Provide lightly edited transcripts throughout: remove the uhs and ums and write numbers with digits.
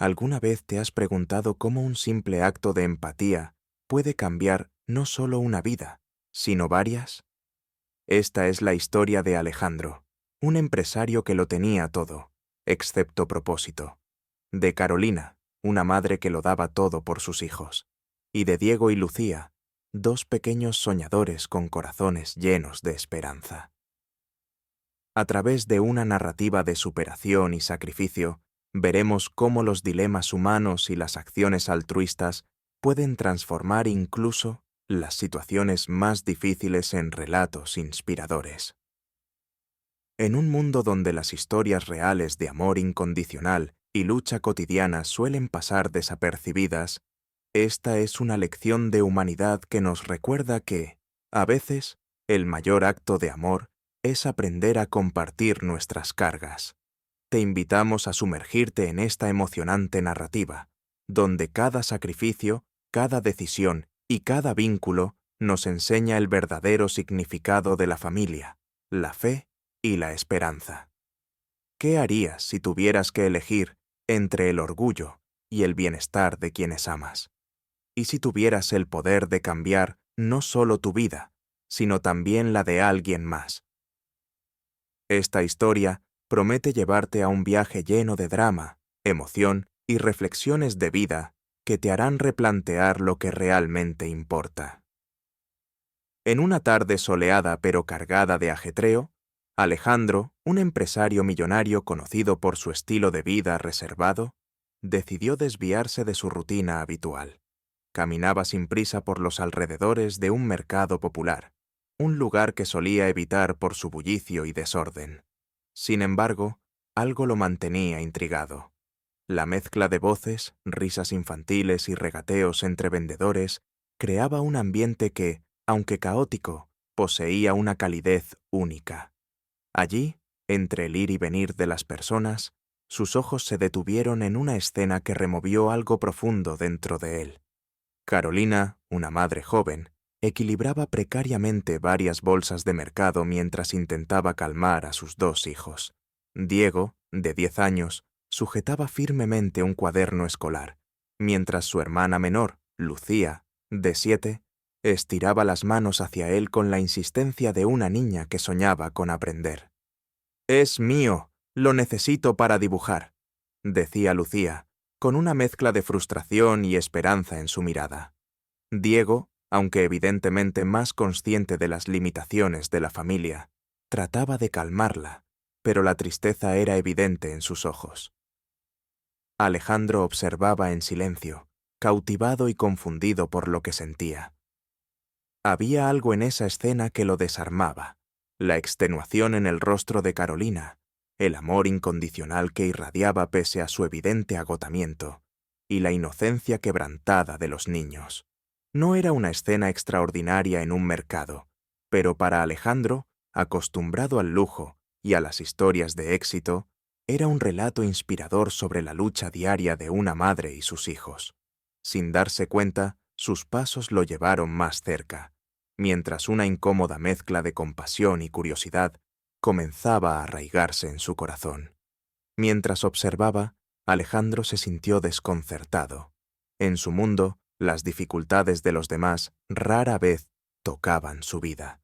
¿Alguna vez te has preguntado cómo un simple acto de empatía puede cambiar no solo una vida, sino varias? Esta es la historia de Alejandro, un empresario que lo tenía todo, excepto propósito; de Carolina, una madre que lo daba todo por sus hijos; y de Diego y Lucía, dos pequeños soñadores con corazones llenos de esperanza. A través de una narrativa de superación y sacrificio, veremos cómo los dilemas humanos y las acciones altruistas pueden transformar incluso las situaciones más difíciles en relatos inspiradores. En un mundo donde las historias reales de amor incondicional y lucha cotidiana suelen pasar desapercibidas, esta es una lección de humanidad que nos recuerda que, a veces, el mayor acto de amor es aprender a compartir nuestras cargas. Te invitamos a sumergirte en esta emocionante narrativa, donde cada sacrificio, cada decisión y cada vínculo nos enseña el verdadero significado de la familia, la fe y la esperanza. ¿Qué harías si tuvieras que elegir entre el orgullo y el bienestar de quienes amas? ¿Y si tuvieras el poder de cambiar no solo tu vida, sino también la de alguien más? Esta historia promete llevarte a un viaje lleno de drama, emoción y reflexiones de vida que te harán replantear lo que realmente importa. En una tarde soleada pero cargada de ajetreo, Alejandro, un empresario millonario conocido por su estilo de vida reservado, decidió desviarse de su rutina habitual. Caminaba sin prisa por los alrededores de un mercado popular, un lugar que solía evitar por su bullicio y desorden. Sin embargo, algo lo mantenía intrigado. La mezcla de voces, risas infantiles y regateos entre vendedores creaba un ambiente que, aunque caótico, poseía una calidez única. Allí, entre el ir y venir de las personas, sus ojos se detuvieron en una escena que removió algo profundo dentro de él. Carolina, una madre joven, equilibraba precariamente varias bolsas de mercado mientras intentaba calmar a sus dos hijos. Diego, de 10 años, sujetaba firmemente un cuaderno escolar, mientras su hermana menor, Lucía, de 7, estiraba las manos hacia él con la insistencia de una niña que soñaba con aprender. «Es mío, lo necesito para dibujar», decía Lucía, con una mezcla de frustración y esperanza en su mirada. Diego, aunque evidentemente más consciente de las limitaciones de la familia, trataba de calmarla, pero la tristeza era evidente en sus ojos. Alejandro observaba en silencio, cautivado y confundido por lo que sentía. Había algo en esa escena que lo desarmaba: la extenuación en el rostro de Carolina, el amor incondicional que irradiaba pese a su evidente agotamiento, y la inocencia quebrantada de los niños. No era una escena extraordinaria en un mercado, pero para Alejandro, acostumbrado al lujo y a las historias de éxito, era un relato inspirador sobre la lucha diaria de una madre y sus hijos. Sin darse cuenta, sus pasos lo llevaron más cerca, mientras una incómoda mezcla de compasión y curiosidad comenzaba a arraigarse en su corazón. Mientras observaba, Alejandro se sintió desconcertado. En su mundo, las dificultades de los demás rara vez tocaban su vida.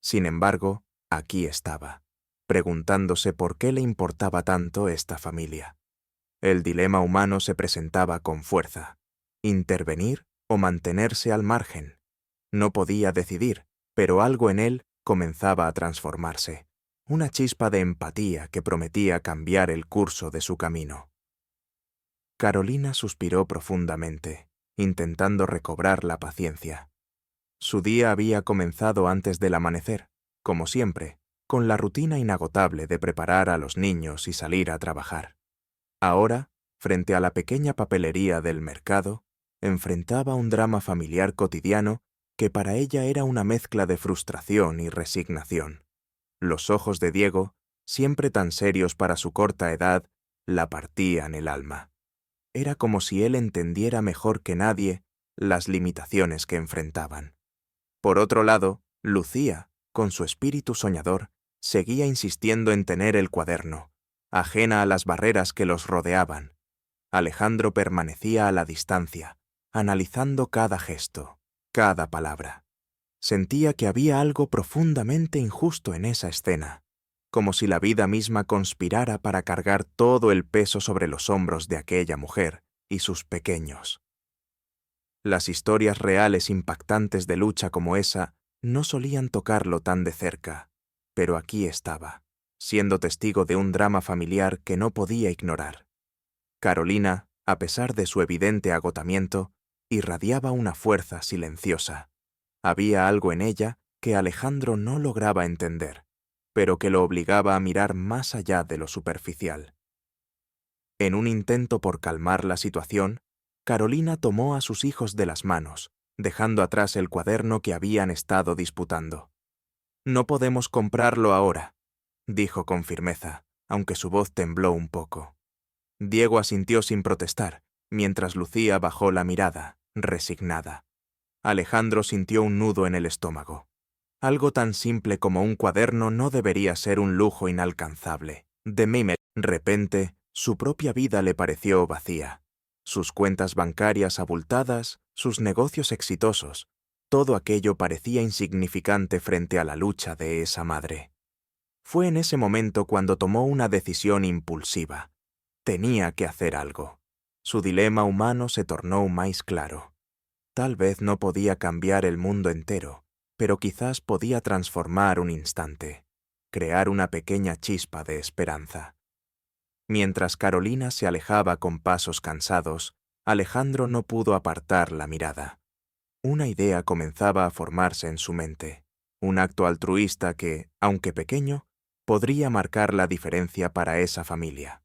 Sin embargo, aquí estaba, preguntándose por qué le importaba tanto esta familia. El dilema humano se presentaba con fuerza: intervenir o mantenerse al margen. No podía decidir, pero algo en él comenzaba a transformarse, una chispa de empatía que prometía cambiar el curso de su camino. Carolina suspiró profundamente, intentando recobrar la paciencia. Su día había comenzado antes del amanecer, como siempre, con la rutina inagotable de preparar a los niños y salir a trabajar. Ahora, frente a la pequeña papelería del mercado, enfrentaba un drama familiar cotidiano que para ella era una mezcla de frustración y resignación. Los ojos de Diego, siempre tan serios para su corta edad, la partían el alma. Era como si él entendiera mejor que nadie las limitaciones que enfrentaban. Por otro lado, Lucía, con su espíritu soñador, seguía insistiendo en tener el cuaderno, ajena a las barreras que los rodeaban. Alejandro permanecía a la distancia, analizando cada gesto, cada palabra. Sentía que había algo profundamente injusto en esa escena, como si la vida misma conspirara para cargar todo el peso sobre los hombros de aquella mujer y sus pequeños. Las historias reales impactantes de lucha como esa no solían tocarlo tan de cerca, pero aquí estaba, siendo testigo de un drama familiar que no podía ignorar. Carolina, a pesar de su evidente agotamiento, irradiaba una fuerza silenciosa. Había algo en ella que Alejandro no lograba entender, pero que lo obligaba a mirar más allá de lo superficial. En un intento por calmar la situación, Carolina tomó a sus hijos de las manos, dejando atrás el cuaderno que habían estado disputando. «No podemos comprarlo ahora», dijo con firmeza, aunque su voz tembló un poco. Diego asintió sin protestar, mientras Lucía bajó la mirada, resignada. Alejandro sintió un nudo en el estómago. Algo tan simple como un cuaderno no debería ser un lujo inalcanzable. De repente, su propia vida le pareció vacía. Sus cuentas bancarias abultadas, sus negocios exitosos, todo aquello parecía insignificante frente a la lucha de esa madre. Fue en ese momento cuando tomó una decisión impulsiva. Tenía que hacer algo. Su dilema humano se tornó más claro. Tal vez no podía cambiar el mundo entero, pero quizás podía transformar un instante, crear una pequeña chispa de esperanza. Mientras Carolina se alejaba con pasos cansados, Alejandro no pudo apartar la mirada. Una idea comenzaba a formarse en su mente, un acto altruista que, aunque pequeño, podría marcar la diferencia para esa familia.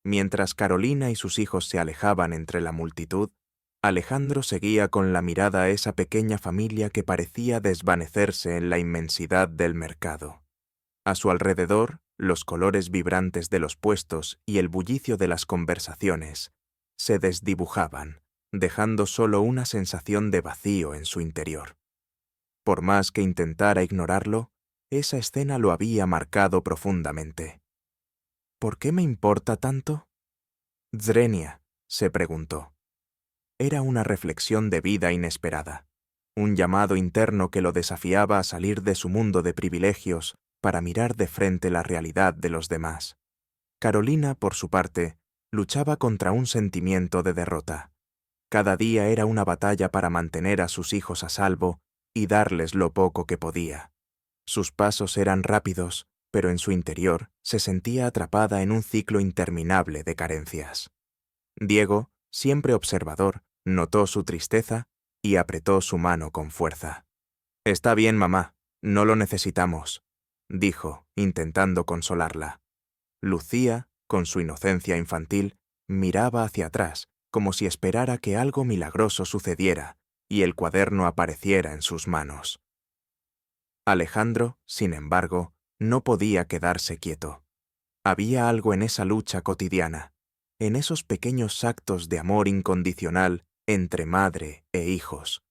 Mientras Carolina y sus hijos se alejaban entre la multitud, Alejandro seguía con la mirada a esa pequeña familia que parecía desvanecerse en la inmensidad del mercado. A su alrededor, los colores vibrantes de los puestos y el bullicio de las conversaciones se desdibujaban, dejando solo una sensación de vacío en su interior. Por más que intentara ignorarlo, esa escena lo había marcado profundamente. ¿Por qué me importa tanto? Zrenia, se preguntó. Era una reflexión de vida inesperada, un llamado interno que lo desafiaba a salir de su mundo de privilegios para mirar de frente la realidad de los demás. Carolina, por su parte, luchaba contra un sentimiento de derrota. Cada día era una batalla para mantener a sus hijos a salvo y darles lo poco que podía. Sus pasos eran rápidos, pero en su interior se sentía atrapada en un ciclo interminable de carencias. Diego, siempre observador, notó su tristeza y apretó su mano con fuerza. «Está bien, mamá, no lo necesitamos», dijo, intentando consolarla. Lucía, con su inocencia infantil, miraba hacia atrás, como si esperara que algo milagroso sucediera y el cuaderno apareciera en sus manos. Alejandro, sin embargo, no podía quedarse quieto. Había algo en esa lucha cotidiana, en esos pequeños actos de amor incondicional entre madre e hijos,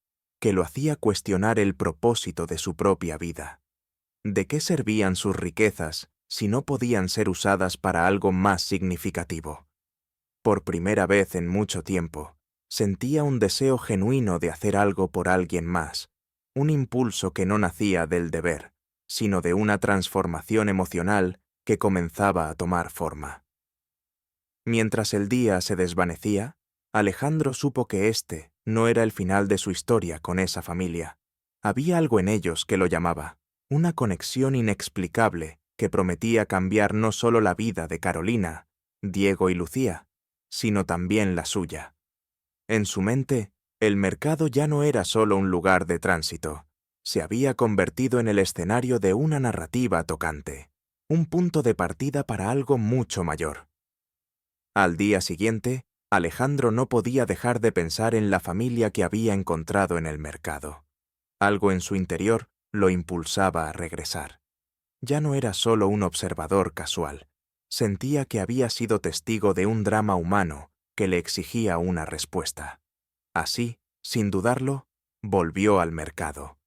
que lo hacía cuestionar el propósito de su propia vida. ¿De qué servían sus riquezas si no podían ser usadas para algo más significativo? Por primera vez en mucho tiempo, sentía un deseo genuino de hacer algo por alguien más, un impulso que no nacía del deber, sino de una transformación emocional que comenzaba a tomar forma. Mientras el día se desvanecía, Alejandro supo que este no era el final de su historia con esa familia. Había algo en ellos que lo llamaba, una conexión inexplicable que prometía cambiar no solo la vida de Carolina, Diego y Lucía, sino también la suya. En su mente, el mercado ya no era solo un lugar de tránsito, se había convertido en el escenario de una narrativa tocante, un punto de partida para algo mucho mayor. Al día siguiente, Alejandro no podía dejar de pensar en la familia que había encontrado en el mercado. Algo en su interior lo impulsaba a regresar. Ya no era solo un observador casual. Sentía que había sido testigo de un drama humano que le exigía una respuesta. Así, sin dudarlo, volvió al mercado.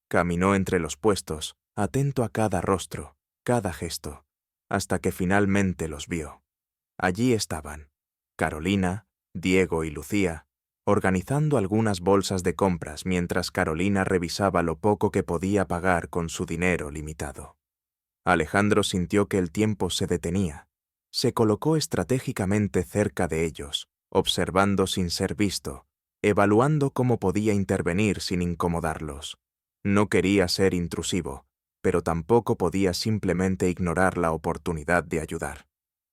Caminó entre los puestos, atento a cada rostro, cada gesto, hasta que finalmente los vio. Allí estaban, Carolina, Diego y Lucía, organizando algunas bolsas de compras mientras Carolina revisaba lo poco que podía pagar con su dinero limitado. Alejandro sintió que el tiempo se detenía. Se colocó estratégicamente cerca de ellos, observando sin ser visto, evaluando cómo podía intervenir sin incomodarlos. No quería ser intrusivo, pero tampoco podía simplemente ignorar la oportunidad de ayudar.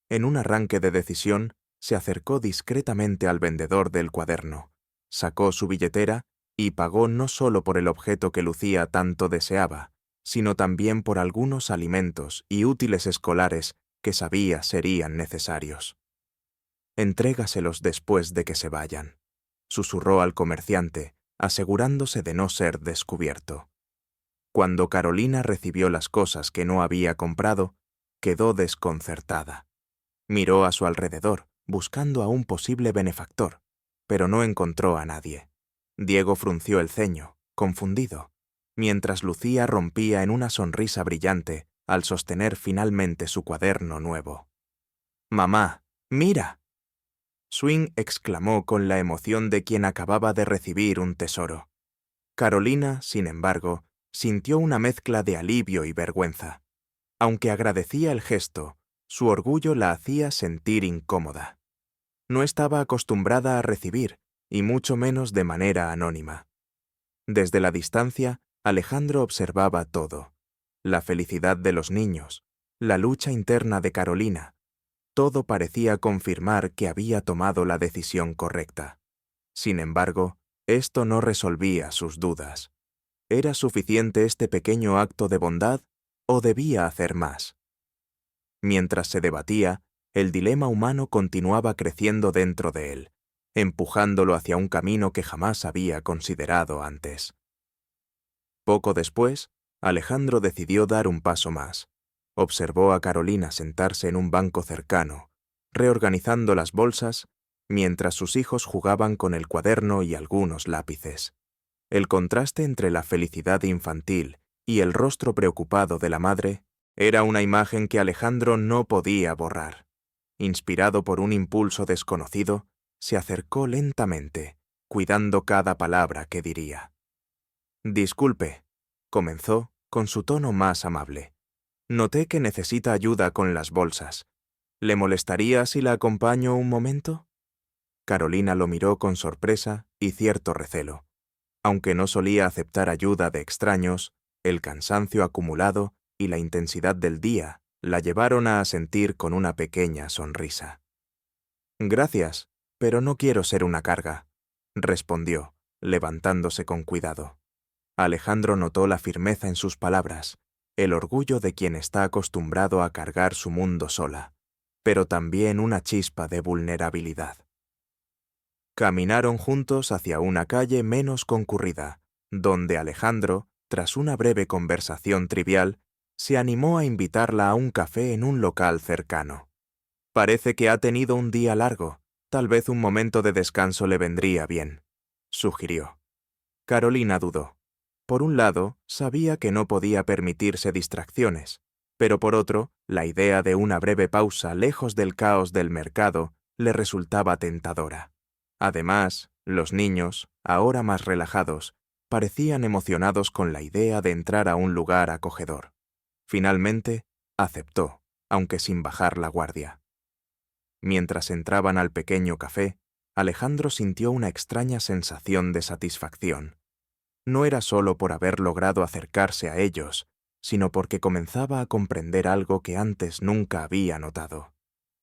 En un arranque de decisión, se acercó discretamente al vendedor del cuaderno, sacó su billetera y pagó no solo por el objeto que Lucía tanto deseaba, sino también por algunos alimentos y útiles escolares que sabía serían necesarios. «Entrégaselos después de que se vayan», susurró al comerciante, asegurándose de no ser descubierto. Cuando Carolina recibió las cosas que no había comprado, quedó desconcertada. Miró a su alrededor, buscando a un posible benefactor, pero no encontró a nadie. Diego frunció el ceño, confundido, mientras Lucía rompía en una sonrisa brillante al sostener finalmente su cuaderno nuevo. «Mamá, mira», Swing exclamó con la emoción de quien acababa de recibir un tesoro. Carolina, sin embargo, sintió una mezcla de alivio y vergüenza. Aunque agradecía el gesto, su orgullo la hacía sentir incómoda. No estaba acostumbrada a recibir, y mucho menos de manera anónima. Desde la distancia, Alejandro observaba todo: la felicidad de los niños, la lucha interna de Carolina. Todo parecía confirmar que había tomado la decisión correcta. Sin embargo, esto no resolvía sus dudas. ¿Era suficiente este pequeño acto de bondad o debía hacer más? Mientras se debatía, el dilema humano continuaba creciendo dentro de él, empujándolo hacia un camino que jamás había considerado antes. Poco después, Alejandro decidió dar un paso más. Observó a Carolina sentarse en un banco cercano, reorganizando las bolsas, mientras sus hijos jugaban con el cuaderno y algunos lápices. El contraste entre la felicidad infantil y el rostro preocupado de la madre era una imagen que Alejandro no podía borrar. Inspirado por un impulso desconocido, se acercó lentamente, cuidando cada palabra que diría. «Disculpe», comenzó con su tono más amable. «Noté que necesita ayuda con las bolsas. ¿Le molestaría si la acompaño un momento?» Carolina lo miró con sorpresa y cierto recelo. Aunque no solía aceptar ayuda de extraños, el cansancio acumulado y la intensidad del día la llevaron a asentir con una pequeña sonrisa. «Gracias, pero no quiero ser una carga», respondió, levantándose con cuidado. Alejandro notó la firmeza en sus palabras, el orgullo de quien está acostumbrado a cargar su mundo sola, pero también una chispa de vulnerabilidad. Caminaron juntos hacia una calle menos concurrida, donde Alejandro, tras una breve conversación trivial, se animó a invitarla a un café en un local cercano. «Parece que ha tenido un día largo, tal vez un momento de descanso le vendría bien», sugirió. Carolina dudó. Por un lado, sabía que no podía permitirse distracciones, pero por otro, la idea de una breve pausa lejos del caos del mercado le resultaba tentadora. Además, los niños, ahora más relajados, parecían emocionados con la idea de entrar a un lugar acogedor. Finalmente, aceptó, aunque sin bajar la guardia. Mientras entraban al pequeño café, Alejandro sintió una extraña sensación de satisfacción. No era solo por haber logrado acercarse a ellos, sino porque comenzaba a comprender algo que antes nunca había notado.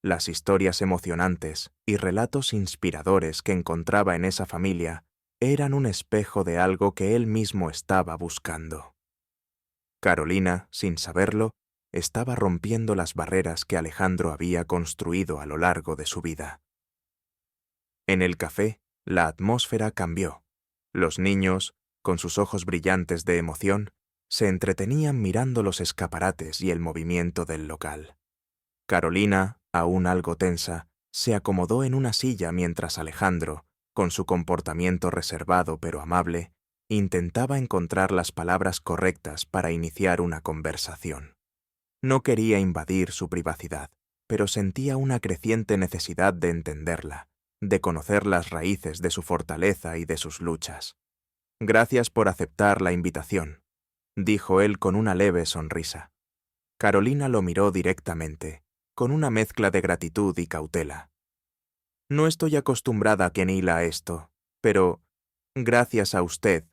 Las historias emocionantes y relatos inspiradores que encontraba en esa familia eran un espejo de algo que él mismo estaba buscando. Carolina, sin saberlo, estaba rompiendo las barreras que Alejandro había construido a lo largo de su vida. En el café, la atmósfera cambió. Los niños, con sus ojos brillantes de emoción, se entretenían mirando los escaparates y el movimiento del local. Carolina, aún algo tensa, se acomodó en una silla mientras Alejandro, con su comportamiento reservado pero amable, intentaba encontrar las palabras correctas para iniciar una conversación. No quería invadir su privacidad, pero sentía una creciente necesidad de entenderla, de conocer las raíces de su fortaleza y de sus luchas. «Gracias por aceptar la invitación», dijo él con una leve sonrisa. Carolina lo miró directamente, con una mezcla de gratitud y cautela. «No estoy acostumbrada, Kenila, a esto, pero gracias a usted»,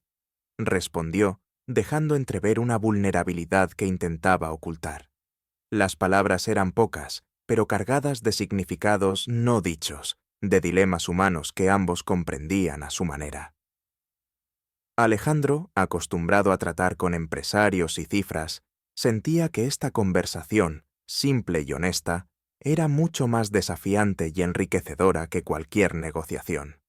respondió, dejando entrever una vulnerabilidad que intentaba ocultar. Las palabras eran pocas, pero cargadas de significados no dichos, de dilemas humanos que ambos comprendían a su manera. Alejandro, acostumbrado a tratar con empresarios y cifras, sentía que esta conversación, simple y honesta, era mucho más desafiante y enriquecedora que cualquier negociación.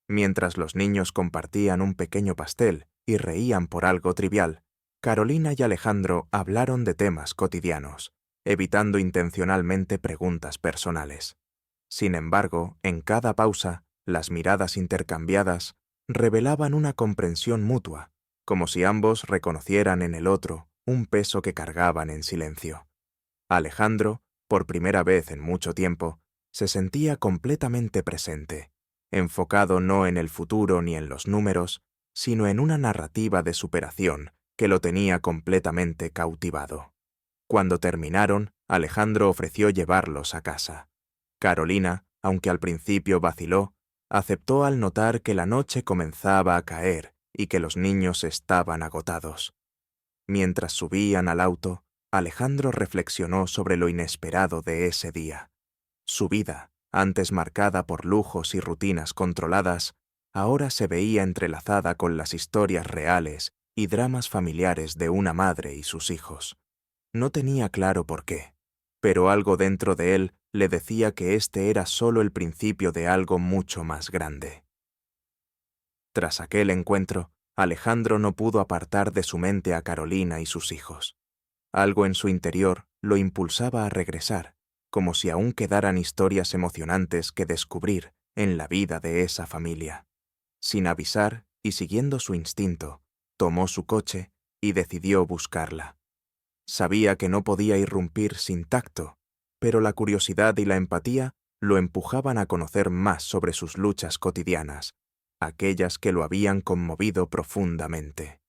Mientras los niños compartían un pequeño pastel y reían por algo trivial, Carolina y Alejandro hablaron de temas cotidianos, evitando intencionalmente preguntas personales. Sin embargo, en cada pausa, las miradas intercambiadas revelaban una comprensión mutua, como si ambos reconocieran en el otro un peso que cargaban en silencio. Alejandro, por primera vez en mucho tiempo, se sentía completamente presente, enfocado no en el futuro ni en los números, sino en una narrativa de superación que lo tenía completamente cautivado. Cuando terminaron, Alejandro ofreció llevarlos a casa. Carolina, aunque al principio vaciló, aceptó al notar que la noche comenzaba a caer y que los niños estaban agotados. Mientras subían al auto, Alejandro reflexionó sobre lo inesperado de ese día. Su vida, antes marcada por lujos y rutinas controladas, ahora se veía entrelazada con las historias reales y dramas familiares de una madre y sus hijos. No tenía claro por qué, pero algo dentro de él le decía que este era solo el principio de algo mucho más grande. Tras aquel encuentro, Alejandro no pudo apartar de su mente a Carolina y sus hijos. Algo en su interior lo impulsaba a regresar, como si aún quedaran historias emocionantes que descubrir en la vida de esa familia. Sin avisar y siguiendo su instinto, tomó su coche y decidió buscarla. Sabía que no podía irrumpir sin tacto, pero la curiosidad y la empatía lo empujaban a conocer más sobre sus luchas cotidianas, aquellas que lo habían conmovido profundamente.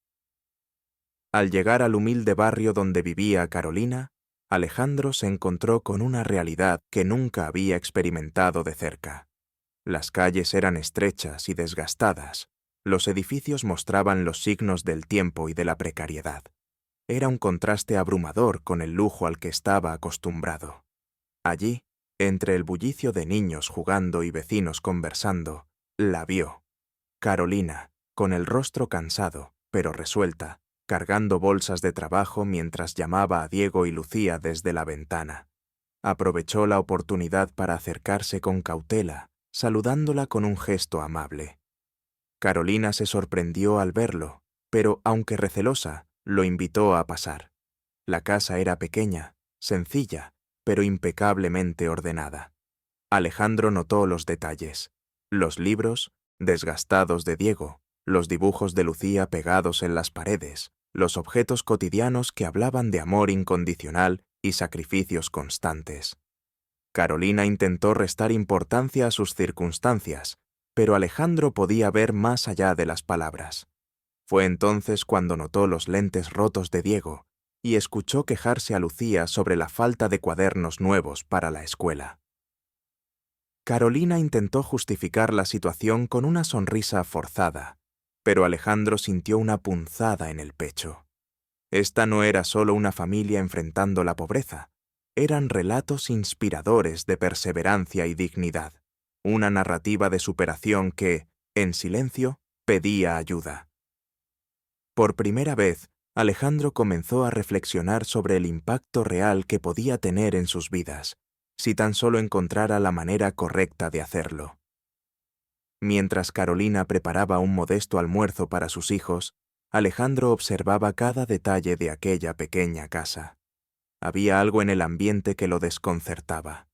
Al llegar al humilde barrio donde vivía Carolina, Alejandro se encontró con una realidad que nunca había experimentado de cerca. Las calles eran estrechas y desgastadas, los edificios mostraban los signos del tiempo y de la precariedad. Era un contraste abrumador con el lujo al que estaba acostumbrado. Allí, entre el bullicio de niños jugando y vecinos conversando, la vio. Carolina, con el rostro cansado, pero resuelta, cargando bolsas de trabajo mientras llamaba a Diego y Lucía desde la ventana. Aprovechó la oportunidad para acercarse con cautela, saludándola con un gesto amable. Carolina se sorprendió al verlo, pero, aunque recelosa, lo invitó a pasar. La casa era pequeña, sencilla, pero impecablemente ordenada. Alejandro notó los detalles. Los libros, desgastados de Diego, los dibujos de Lucía pegados en las paredes, los objetos cotidianos que hablaban de amor incondicional y sacrificios constantes. Carolina intentó restar importancia a sus circunstancias, pero Alejandro podía ver más allá de las palabras. Fue entonces cuando notó los lentes rotos de Diego y escuchó quejarse a Lucía sobre la falta de cuadernos nuevos para la escuela. Carolina intentó justificar la situación con una sonrisa forzada, pero Alejandro sintió una punzada en el pecho. Esta no era solo una familia enfrentando la pobreza, eran relatos inspiradores de perseverancia y dignidad, una narrativa de superación que, en silencio, pedía ayuda. Por primera vez, Alejandro comenzó a reflexionar sobre el impacto real que podía tener en sus vidas, si tan solo encontrara la manera correcta de hacerlo. Mientras Carolina preparaba un modesto almuerzo para sus hijos, Alejandro observaba cada detalle de aquella pequeña casa. Había algo en el ambiente que lo desconcertaba.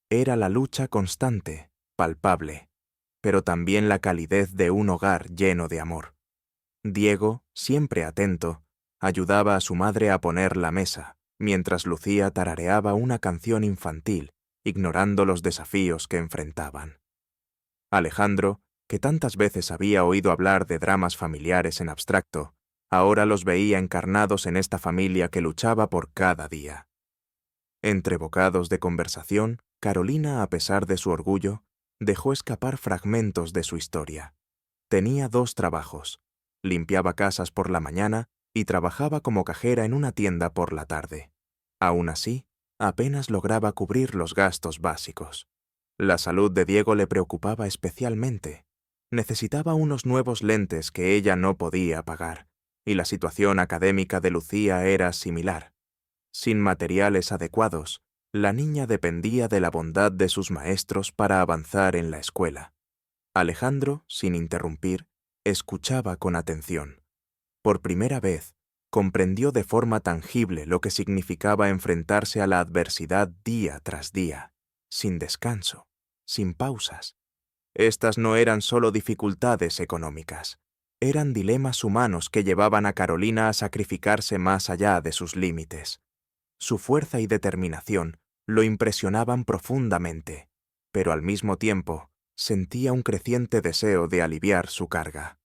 Era la lucha constante, palpable, pero también la calidez de un hogar lleno de amor. Diego, siempre atento, ayudaba a su madre a poner la mesa, mientras Lucía tarareaba una canción infantil ignorando los desafíos que enfrentaban. Alejandro, que tantas veces había oído hablar de dramas familiares en abstracto, ahora los veía encarnados en esta familia que luchaba por cada día. Entre bocados de conversación, Carolina, a pesar de su orgullo, dejó escapar fragmentos de su historia. Tenía 2 trabajos. Limpiaba casas por la mañana y trabajaba como cajera en una tienda por la tarde. Aún así, apenas lograba cubrir los gastos básicos. La salud de Diego le preocupaba especialmente. Necesitaba unos nuevos lentes que ella no podía pagar, y la situación académica de Lucía era similar. Sin materiales adecuados, la niña dependía de la bondad de sus maestros para avanzar en la escuela. Alejandro, sin interrumpir, escuchaba con atención. Por primera vez, comprendió de forma tangible lo que significaba enfrentarse a la adversidad día tras día, sin descanso, sin pausas. Estas no eran solo dificultades económicas, eran dilemas humanos que llevaban a Carolina a sacrificarse más allá de sus límites. Su fuerza y determinación lo impresionaban profundamente, pero al mismo tiempo sentía un creciente deseo de aliviar su carga.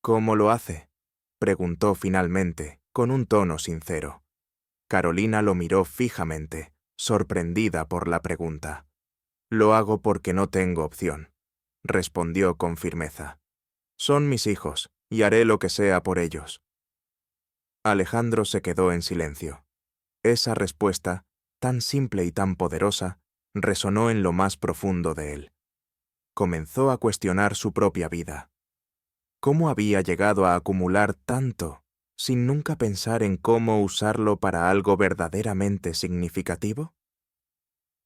¿Cómo lo hace?, preguntó finalmente, con un tono sincero. Carolina lo miró fijamente, sorprendida por la pregunta. «Lo hago porque no tengo opción», respondió con firmeza. «Son mis hijos, y haré lo que sea por ellos». Alejandro se quedó en silencio. Esa respuesta, tan simple y tan poderosa, resonó en lo más profundo de él. Comenzó a cuestionar su propia vida. ¿Cómo había llegado a acumular tanto sin nunca pensar en cómo usarlo para algo verdaderamente significativo?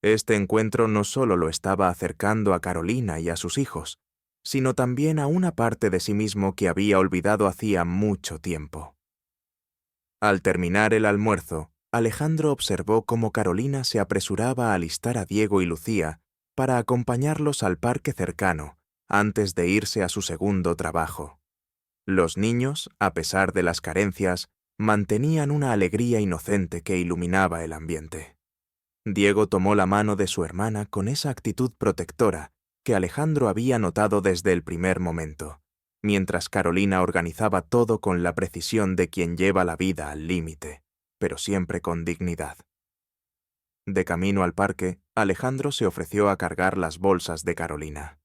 Este encuentro no solo lo estaba acercando a Carolina y a sus hijos, sino también a una parte de sí mismo que había olvidado hacía mucho tiempo. Al terminar el almuerzo, Alejandro observó cómo Carolina se apresuraba a alistar a Diego y Lucía para acompañarlos al parque cercano antes de irse a su segundo trabajo. Los niños, a pesar de las carencias, mantenían una alegría inocente que iluminaba el ambiente. Diego tomó la mano de su hermana con esa actitud protectora que Alejandro había notado desde el primer momento, mientras Carolina organizaba todo con la precisión de quien lleva la vida al límite, pero siempre con dignidad. De camino al parque, Alejandro se ofreció a cargar las bolsas de Carolina.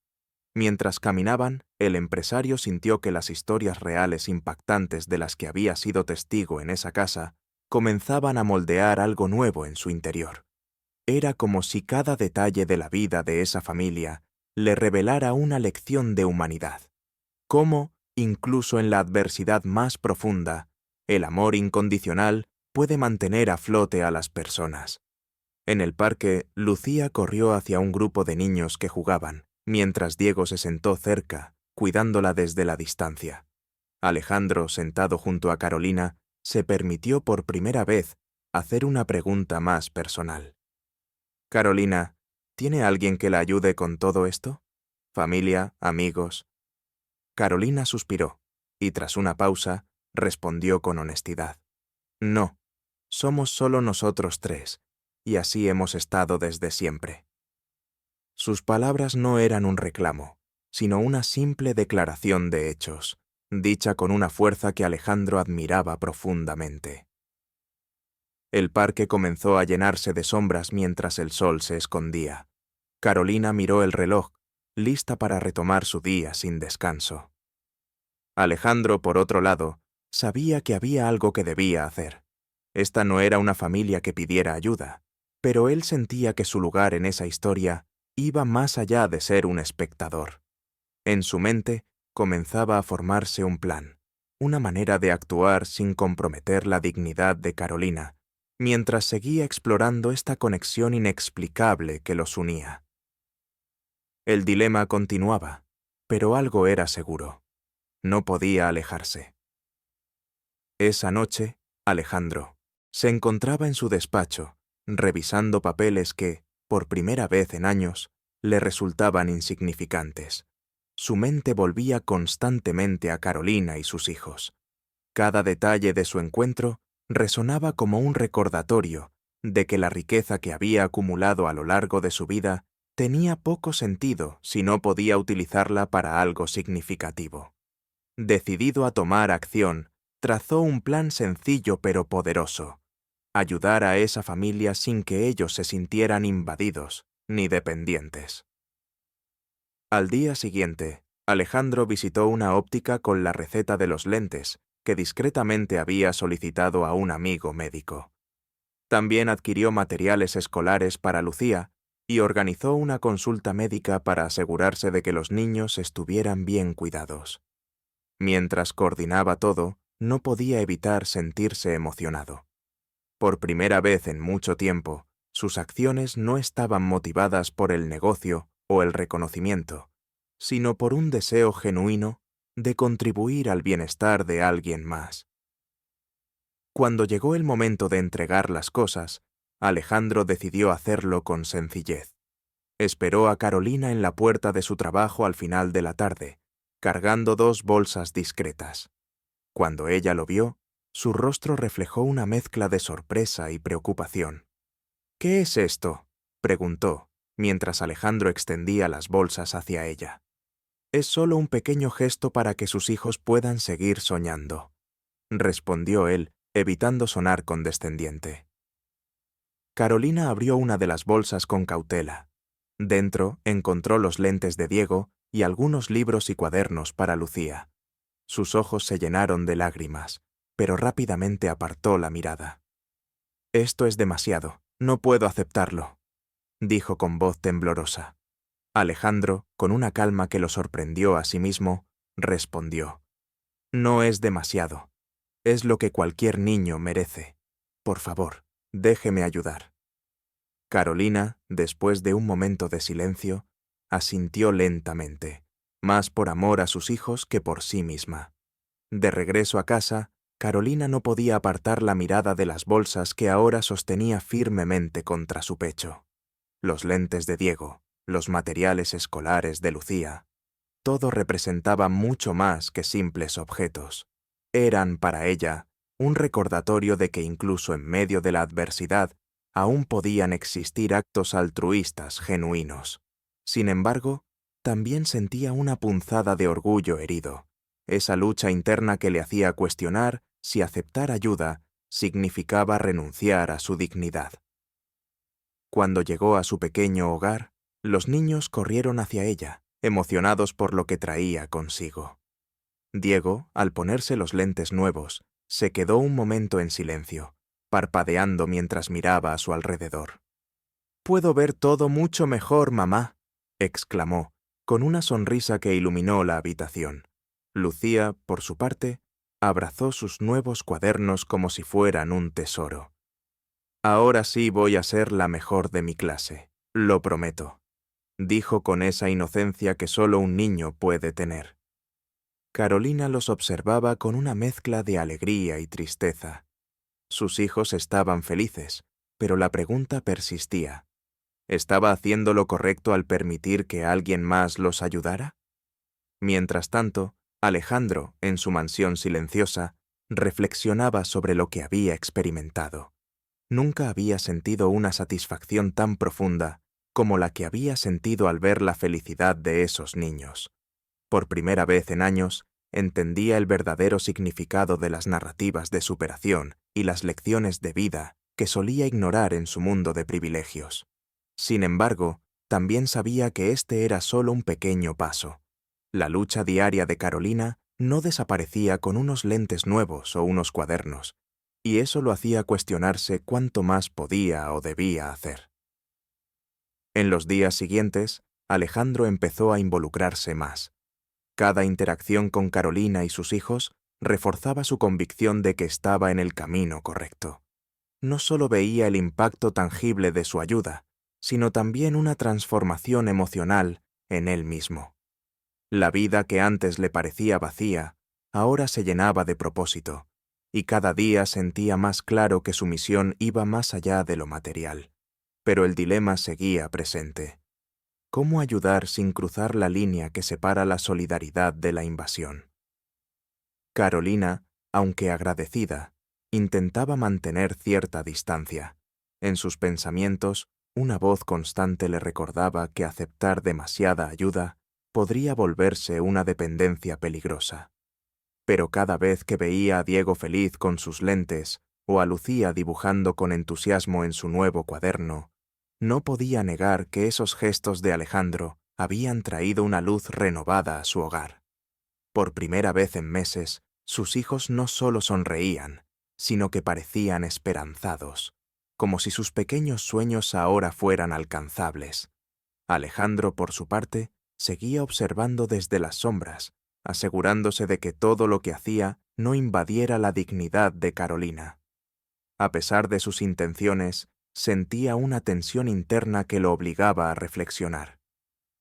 Mientras caminaban, el empresario sintió que las historias reales impactantes de las que había sido testigo en esa casa comenzaban a moldear algo nuevo en su interior. Era como si cada detalle de la vida de esa familia le revelara una lección de humanidad. Cómo, incluso en la adversidad más profunda, el amor incondicional puede mantener a flote a las personas. En el parque, Lucía corrió hacia un grupo de niños que jugaban, mientras Diego se sentó cerca, cuidándola desde la distancia. Alejandro, sentado junto a Carolina, se permitió por primera vez hacer una pregunta más personal. «Carolina, ¿tiene alguien que la ayude con todo esto? ¿Familia, amigos?» Carolina suspiró, y tras una pausa, respondió con honestidad. «No, somos solo nosotros 3, y así hemos estado desde siempre». Sus palabras no eran un reclamo, sino una simple declaración de hechos, dicha con una fuerza que Alejandro admiraba profundamente. El parque comenzó a llenarse de sombras mientras el sol se escondía. Carolina miró el reloj, lista para retomar su día sin descanso. Alejandro, por otro lado, sabía que había algo que debía hacer. Esta no era una familia que pidiera ayuda, pero él sentía que su lugar en esa historia iba más allá de ser un espectador. En su mente comenzaba a formarse un plan, una manera de actuar sin comprometer la dignidad de Carolina, mientras seguía explorando esta conexión inexplicable que los unía. El dilema continuaba, pero algo era seguro. No podía alejarse. Esa noche, Alejandro se encontraba en su despacho, revisando papeles que, por primera vez en años, le resultaban insignificantes. Su mente volvía constantemente a Carolina y sus hijos. Cada detalle de su encuentro resonaba como un recordatorio de que la riqueza que había acumulado a lo largo de su vida tenía poco sentido si no podía utilizarla para algo significativo. Decidido a tomar acción, trazó un plan sencillo pero poderoso: ayudar a esa familia sin que ellos se sintieran invadidos ni dependientes. Al día siguiente, Alejandro visitó una óptica con la receta de los lentes que discretamente había solicitado a un amigo médico. También adquirió materiales escolares para Lucía y organizó una consulta médica para asegurarse de que los niños estuvieran bien cuidados. Mientras coordinaba todo, no podía evitar sentirse emocionado. Por primera vez en mucho tiempo, sus acciones no estaban motivadas por el negocio o el reconocimiento, sino por un deseo genuino de contribuir al bienestar de alguien más. Cuando llegó el momento de entregar las cosas, Alejandro decidió hacerlo con sencillez. Esperó a Carolina en la puerta de su trabajo al final de la tarde, cargando 2 bolsas discretas. Cuando ella lo vio, su rostro reflejó una mezcla de sorpresa y preocupación. «¿Qué es esto?», preguntó, mientras Alejandro extendía las bolsas hacia ella. «Es solo un pequeño gesto para que sus hijos puedan seguir soñando», respondió él, evitando sonar condescendiente. Carolina abrió una de las bolsas con cautela. Dentro encontró los lentes de Diego y algunos libros y cuadernos para Lucía. Sus ojos se llenaron de lágrimas, pero rápidamente apartó la mirada. «Esto es demasiado, no puedo aceptarlo», dijo con voz temblorosa. Alejandro, con una calma que lo sorprendió a sí mismo, respondió: «No es demasiado. Es lo que cualquier niño merece. Por favor, déjeme ayudar». Carolina, después de un momento de silencio, asintió lentamente, más por amor a sus hijos que por sí misma. De regreso a casa, Carolina no podía apartar la mirada de las bolsas que ahora sostenía firmemente contra su pecho. Los lentes de Diego, los materiales escolares de Lucía, todo representaba mucho más que simples objetos. Eran, para ella, un recordatorio de que incluso en medio de la adversidad aún podían existir actos altruistas genuinos. Sin embargo, también sentía una punzada de orgullo herido, esa lucha interna que le hacía cuestionar si aceptar ayuda significaba renunciar a su dignidad. Cuando llegó a su pequeño hogar, los niños corrieron hacia ella, emocionados por lo que traía consigo. Diego, al ponerse los lentes nuevos, se quedó un momento en silencio, parpadeando mientras miraba a su alrededor. «Puedo ver todo mucho mejor, mamá», exclamó, con una sonrisa que iluminó la habitación. Lucía, por su parte, abrazó sus nuevos cuadernos como si fueran un tesoro. «Ahora sí voy a ser la mejor de mi clase, lo prometo», dijo con esa inocencia que solo un niño puede tener. Carolina los observaba con una mezcla de alegría y tristeza. Sus hijos estaban felices, pero la pregunta persistía. ¿Estaba haciendo lo correcto al permitir que alguien más los ayudara? Mientras tanto, Alejandro, en su mansión silenciosa, reflexionaba sobre lo que había experimentado. Nunca había sentido una satisfacción tan profunda como la que había sentido al ver la felicidad de esos niños. Por primera vez en años, entendía el verdadero significado de las narrativas de superación y las lecciones de vida que solía ignorar en su mundo de privilegios. Sin embargo, también sabía que este era solo un pequeño paso. La lucha diaria de Carolina no desaparecía con unos lentes nuevos o unos cuadernos, y eso lo hacía cuestionarse cuánto más podía o debía hacer. En los días siguientes, Alejandro empezó a involucrarse más. Cada interacción con Carolina y sus hijos reforzaba su convicción de que estaba en el camino correcto. No solo veía el impacto tangible de su ayuda, sino también una transformación emocional en él mismo. La vida que antes le parecía vacía, ahora se llenaba de propósito, y cada día sentía más claro que su misión iba más allá de lo material. Pero el dilema seguía presente. ¿Cómo ayudar sin cruzar la línea que separa la solidaridad de la invasión? Carolina, aunque agradecida, intentaba mantener cierta distancia. En sus pensamientos, una voz constante le recordaba que aceptar demasiada ayuda podría volverse una dependencia peligrosa. Pero cada vez que veía a Diego feliz con sus lentes o a Lucía dibujando con entusiasmo en su nuevo cuaderno, no podía negar que esos gestos de Alejandro habían traído una luz renovada a su hogar. Por primera vez en meses, sus hijos no solo sonreían, sino que parecían esperanzados, como si sus pequeños sueños ahora fueran alcanzables. Alejandro, por su parte, seguía observando desde las sombras, asegurándose de que todo lo que hacía no invadiera la dignidad de Carolina. A pesar de sus intenciones, sentía una tensión interna que lo obligaba a reflexionar.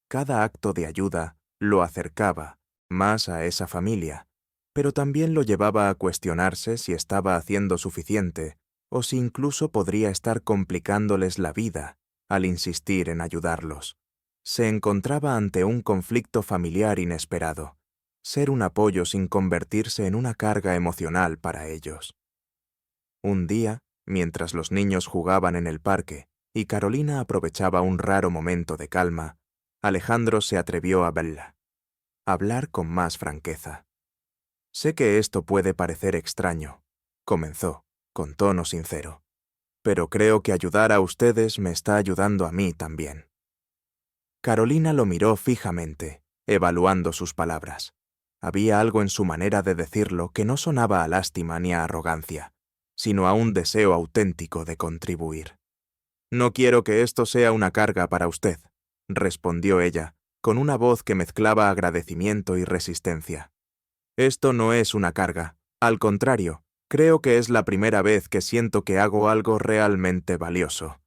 Cada acto de ayuda lo acercaba más a esa familia, pero también lo llevaba a cuestionarse si estaba haciendo suficiente o si incluso podría estar complicándoles la vida al insistir en ayudarlos. Se encontraba ante un conflicto familiar inesperado, ser un apoyo sin convertirse en una carga emocional para ellos. Un día, mientras los niños jugaban en el parque y Carolina aprovechaba un raro momento de calma, Alejandro se atrevió a hablar con más franqueza. «Sé que esto puede parecer extraño», comenzó, con tono sincero, «pero creo que ayudar a ustedes me está ayudando a mí también». Carolina lo miró fijamente, evaluando sus palabras. Había algo en su manera de decirlo que no sonaba a lástima ni a arrogancia, sino a un deseo auténtico de contribuir. «No quiero que esto sea una carga para usted», respondió ella, con una voz que mezclaba agradecimiento y resistencia. «Esto no es una carga. Al contrario, creo que es la primera vez que siento que hago algo realmente valioso»,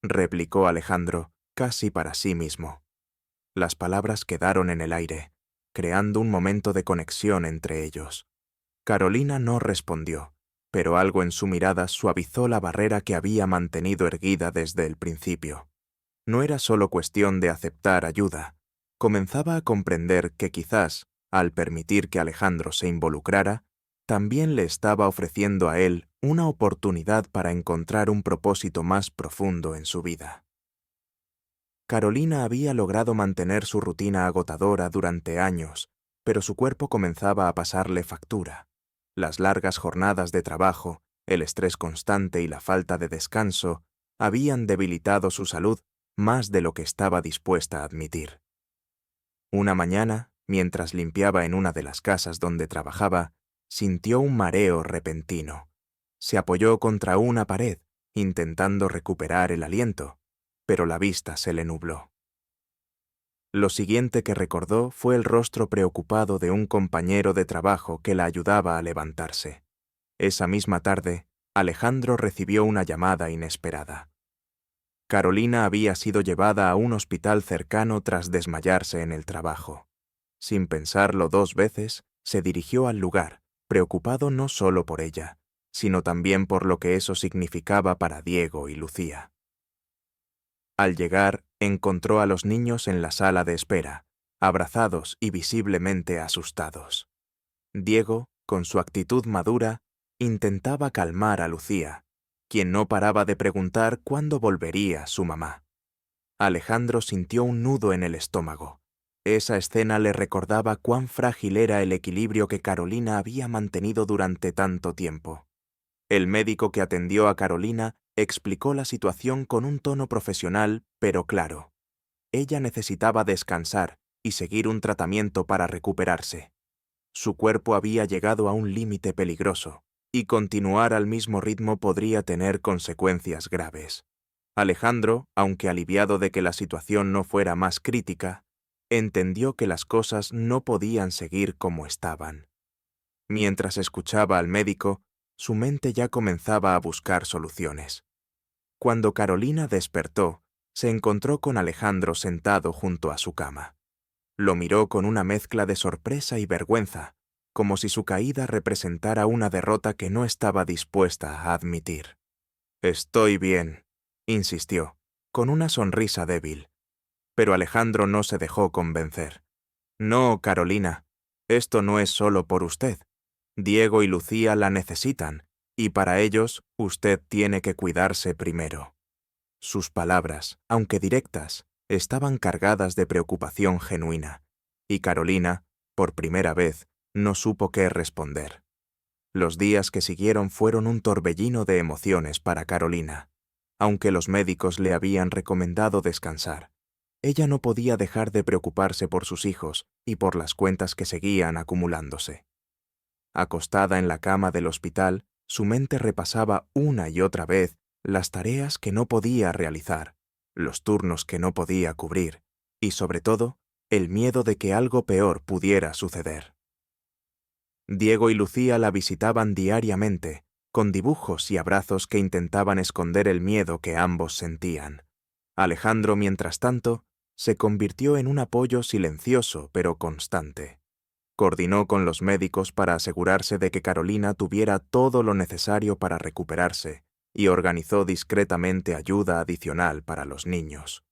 replicó Alejandro, casi para sí mismo. Las palabras quedaron en el aire, creando un momento de conexión entre ellos. Carolina no respondió, pero algo en su mirada suavizó la barrera que había mantenido erguida desde el principio. No era solo cuestión de aceptar ayuda. Comenzaba a comprender que quizás, al permitir que Alejandro se involucrara, también le estaba ofreciendo a él una oportunidad para encontrar un propósito más profundo en su vida. Carolina había logrado mantener su rutina agotadora durante años, pero su cuerpo comenzaba a pasarle factura. Las largas jornadas de trabajo, el estrés constante y la falta de descanso habían debilitado su salud más de lo que estaba dispuesta a admitir. Una mañana, mientras limpiaba en una de las casas donde trabajaba, sintió un mareo repentino. Se apoyó contra una pared, intentando recuperar el aliento, pero la vista se le nubló. Lo siguiente que recordó fue el rostro preocupado de un compañero de trabajo que la ayudaba a levantarse. Esa misma tarde, Alejandro recibió una llamada inesperada. Carolina había sido llevada a un hospital cercano tras desmayarse en el trabajo. Sin pensarlo dos veces, se dirigió al lugar, preocupado no solo por ella, sino también por lo que eso significaba para Diego y Lucía. Al llegar, encontró a los niños en la sala de espera, abrazados y visiblemente asustados. Diego, con su actitud madura, intentaba calmar a Lucía, quien no paraba de preguntar cuándo volvería su mamá. Alejandro sintió un nudo en el estómago. Esa escena le recordaba cuán frágil era el equilibrio que Carolina había mantenido durante tanto tiempo. El médico que atendió a Carolina explicó la situación con un tono profesional, pero claro. Ella necesitaba descansar y seguir un tratamiento para recuperarse. Su cuerpo había llegado a un límite peligroso, y continuar al mismo ritmo podría tener consecuencias graves. Alejandro, aunque aliviado de que la situación no fuera más crítica, entendió que las cosas no podían seguir como estaban. Mientras escuchaba al médico, su mente ya comenzaba a buscar soluciones. Cuando Carolina despertó, se encontró con Alejandro sentado junto a su cama. Lo miró con una mezcla de sorpresa y vergüenza, como si su caída representara una derrota que no estaba dispuesta a admitir. «Estoy bien», insistió, con una sonrisa débil. Pero Alejandro no se dejó convencer. «No, Carolina, esto no es solo por usted. Diego y Lucía la necesitan, y para ellos usted tiene que cuidarse primero». Sus palabras, aunque directas, estaban cargadas de preocupación genuina, y Carolina, por primera vez, no supo qué responder. Los días que siguieron fueron un torbellino de emociones para Carolina. Aunque los médicos le habían recomendado descansar, ella no podía dejar de preocuparse por sus hijos y por las cuentas que seguían acumulándose. Acostada en la cama del hospital, su mente repasaba una y otra vez las tareas que no podía realizar, los turnos que no podía cubrir, y sobre todo, el miedo de que algo peor pudiera suceder. Diego y Lucía la visitaban diariamente, con dibujos y abrazos que intentaban esconder el miedo que ambos sentían. Alejandro, mientras tanto, se convirtió en un apoyo silencioso pero constante. Coordinó con los médicos para asegurarse de que Carolina tuviera todo lo necesario para recuperarse y organizó discretamente ayuda adicional para los niños.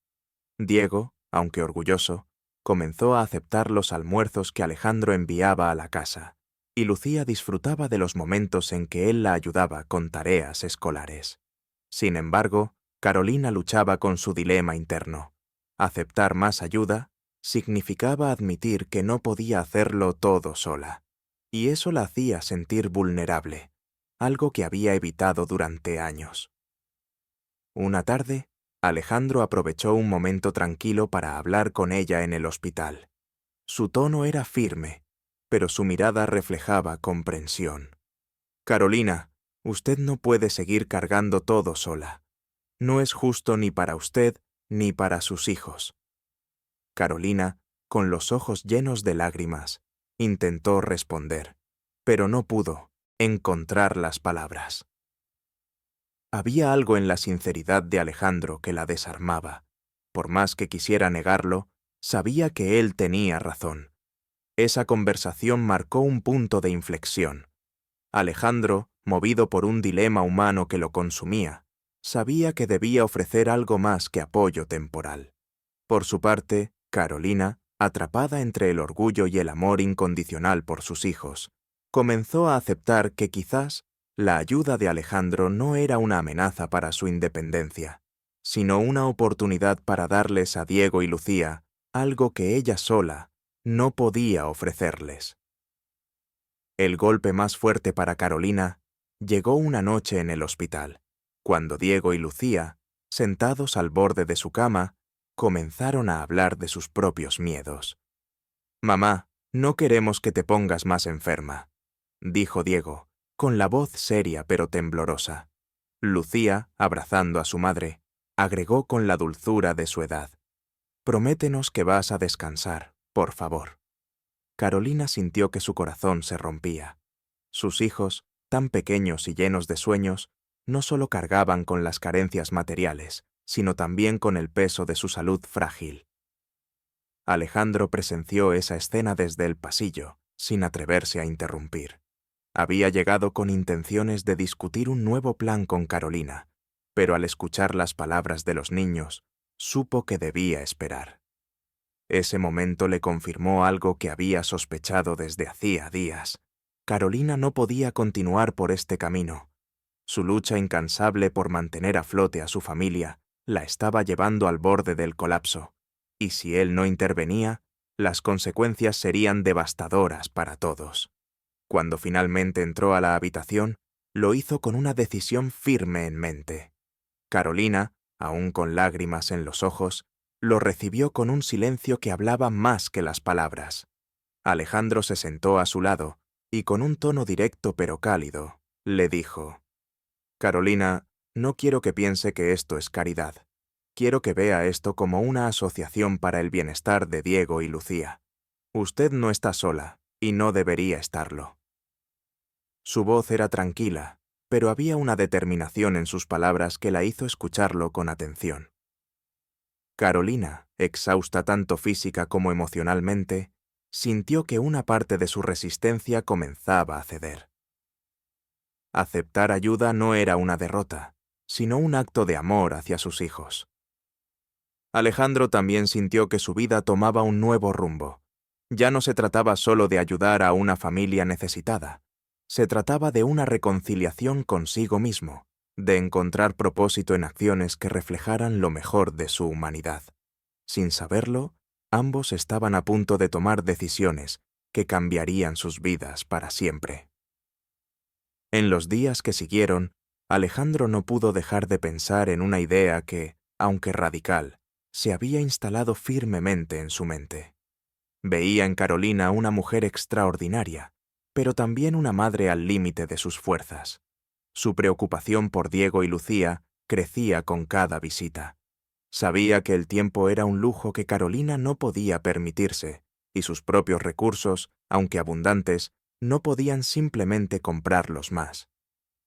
Diego, aunque orgulloso, comenzó a aceptar los almuerzos que Alejandro enviaba a la casa, y Lucía disfrutaba de los momentos en que él la ayudaba con tareas escolares. Sin embargo, Carolina luchaba con su dilema interno. Aceptar más ayuda significaba admitir que no podía hacerlo todo sola, y eso la hacía sentir vulnerable, algo que había evitado durante años. Una tarde, Alejandro aprovechó un momento tranquilo para hablar con ella en el hospital. Su tono era firme, pero su mirada reflejaba comprensión. «Carolina, usted no puede seguir cargando todo sola. No es justo ni para usted ni para sus hijos». Carolina, con los ojos llenos de lágrimas, intentó responder, pero no pudo encontrar las palabras. Había algo en la sinceridad de Alejandro que la desarmaba. Por más que quisiera negarlo, sabía que él tenía razón. Esa conversación marcó un punto de inflexión. Alejandro, movido por un dilema humano que lo consumía, sabía que debía ofrecer algo más que apoyo temporal. Por su parte, Carolina, atrapada entre el orgullo y el amor incondicional por sus hijos, comenzó a aceptar que quizás la ayuda de Alejandro no era una amenaza para su independencia, sino una oportunidad para darles a Diego y Lucía algo que ella sola no podía ofrecerles. El golpe más fuerte para Carolina llegó una noche en el hospital, cuando Diego y Lucía, sentados al borde de su cama, comenzaron a hablar de sus propios miedos. «Mamá, no queremos que te pongas más enferma», dijo Diego, con la voz seria pero temblorosa. Lucía, abrazando a su madre, agregó con la dulzura de su edad: «Prométenos que vas a descansar, por favor». Carolina sintió que su corazón se rompía. Sus hijos, tan pequeños y llenos de sueños, no solo cargaban con las carencias materiales, sino también con el peso de su salud frágil. Alejandro presenció esa escena desde el pasillo, sin atreverse a interrumpir. Había llegado con intenciones de discutir un nuevo plan con Carolina, pero al escuchar las palabras de los niños, supo que debía esperar. Ese momento le confirmó algo que había sospechado desde hacía días. Carolina no podía continuar por este camino. Su lucha incansable por mantener a flote a su familia la estaba llevando al borde del colapso, y si él no intervenía, las consecuencias serían devastadoras para todos. Cuando finalmente entró a la habitación, lo hizo con una decisión firme en mente. Carolina, aún con lágrimas en los ojos, lo recibió con un silencio que hablaba más que las palabras. Alejandro se sentó a su lado y con un tono directo pero cálido, le dijo: «Carolina, no quiero que piense que esto es caridad. Quiero que vea esto como una asociación para el bienestar de Diego y Lucía. Usted no está sola y no debería estarlo». Su voz era tranquila, pero había una determinación en sus palabras que la hizo escucharlo con atención. Carolina, exhausta tanto física como emocionalmente, sintió que una parte de su resistencia comenzaba a ceder. Aceptar ayuda no era una derrota, sino un acto de amor hacia sus hijos. Alejandro también sintió que su vida tomaba un nuevo rumbo. Ya no se trataba solo de ayudar a una familia necesitada, se trataba de una reconciliación consigo mismo, de encontrar propósito en acciones que reflejaran lo mejor de su humanidad. Sin saberlo, ambos estaban a punto de tomar decisiones que cambiarían sus vidas para siempre. En los días que siguieron, Alejandro no pudo dejar de pensar en una idea que, aunque radical, se había instalado firmemente en su mente. Veía en Carolina una mujer extraordinaria, pero también una madre al límite de sus fuerzas. Su preocupación por Diego y Lucía crecía con cada visita. Sabía que el tiempo era un lujo que Carolina no podía permitirse, y sus propios recursos, aunque abundantes, no podían simplemente comprarlos más.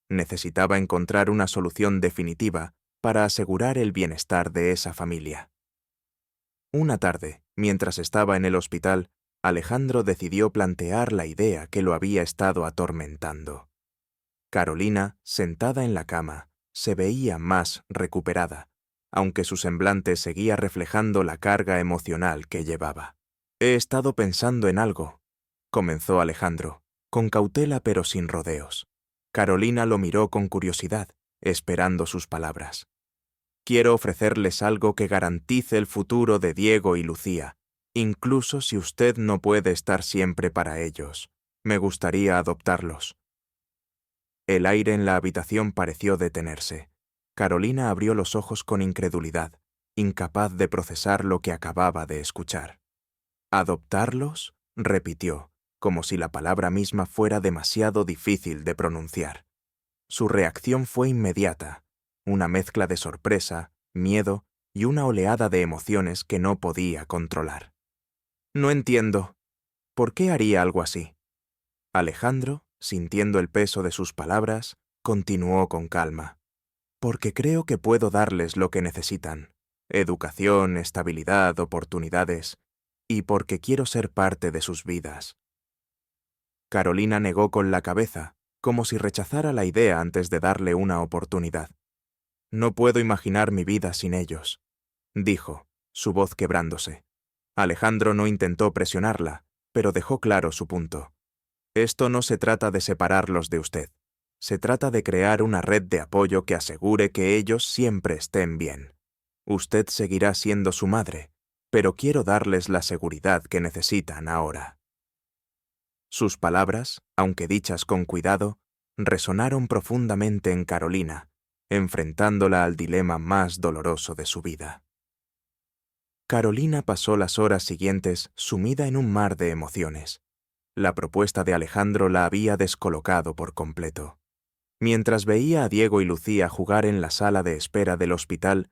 Necesitaba encontrar una solución definitiva para asegurar el bienestar de esa familia. Una tarde, mientras estaba en el hospital, Alejandro decidió plantear la idea que lo había estado atormentando. Carolina, sentada en la cama, se veía más recuperada, aunque su semblante seguía reflejando la carga emocional que llevaba. «He estado pensando en algo», comenzó Alejandro, con cautela pero sin rodeos. Carolina lo miró con curiosidad, esperando sus palabras. «Quiero ofrecerles algo que garantice el futuro de Diego y Lucía, incluso si usted no puede estar siempre para ellos. Me gustaría adoptarlos». El aire en la habitación pareció detenerse. Carolina abrió los ojos con incredulidad, incapaz de procesar lo que acababa de escuchar. «¿Adoptarlos?», repitió, como si la palabra misma fuera demasiado difícil de pronunciar. Su reacción fue inmediata, una mezcla de sorpresa, miedo y una oleada de emociones que no podía controlar. «No entiendo. ¿Por qué haría algo así?». Alejandro, sintiendo el peso de sus palabras, continuó con calma. «Porque creo que puedo darles lo que necesitan: educación, estabilidad, oportunidades, y porque quiero ser parte de sus vidas». Carolina negó con la cabeza, como si rechazara la idea antes de darle una oportunidad. «No puedo imaginar mi vida sin ellos», dijo, su voz quebrándose. Alejandro no intentó presionarla, pero dejó claro su punto. «Esto no se trata de separarlos de usted. Se trata de crear una red de apoyo que asegure que ellos siempre estén bien. Usted seguirá siendo su madre, pero quiero darles la seguridad que necesitan ahora». Sus palabras, aunque dichas con cuidado, resonaron profundamente en Carolina, enfrentándola al dilema más doloroso de su vida. Carolina pasó las horas siguientes sumida en un mar de emociones. La propuesta de Alejandro la había descolocado por completo. Mientras veía a Diego y Lucía jugar en la sala de espera del hospital,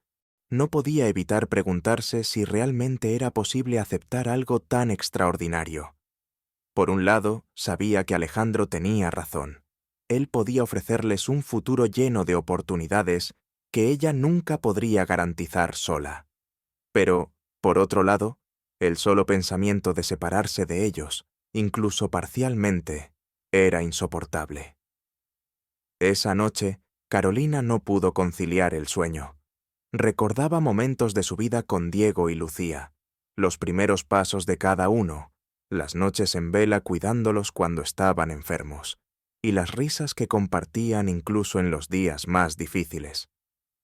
no podía evitar preguntarse si realmente era posible aceptar algo tan extraordinario. Por un lado, sabía que Alejandro tenía razón. Él podía ofrecerles un futuro lleno de oportunidades que ella nunca podría garantizar sola. Pero, por otro lado, el solo pensamiento de separarse de ellos, incluso parcialmente, era insoportable. Esa noche, Carolina no pudo conciliar el sueño. Recordaba momentos de su vida con Diego y Lucía, los primeros pasos de cada uno, las noches en vela cuidándolos cuando estaban enfermos, y las risas que compartían incluso en los días más difíciles.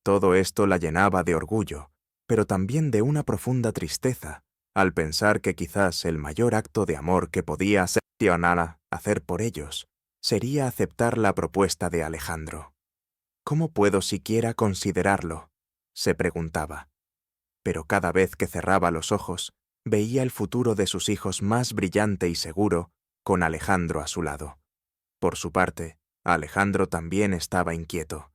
Todo esto la llenaba de orgullo, pero también de una profunda tristeza, al pensar que quizás el mayor acto de amor que podía hacer por ellos sería aceptar la propuesta de Alejandro. «¿Cómo puedo siquiera considerarlo?», se preguntaba. Pero cada vez que cerraba los ojos, veía el futuro de sus hijos más brillante y seguro, con Alejandro a su lado. Por su parte, Alejandro también estaba inquieto.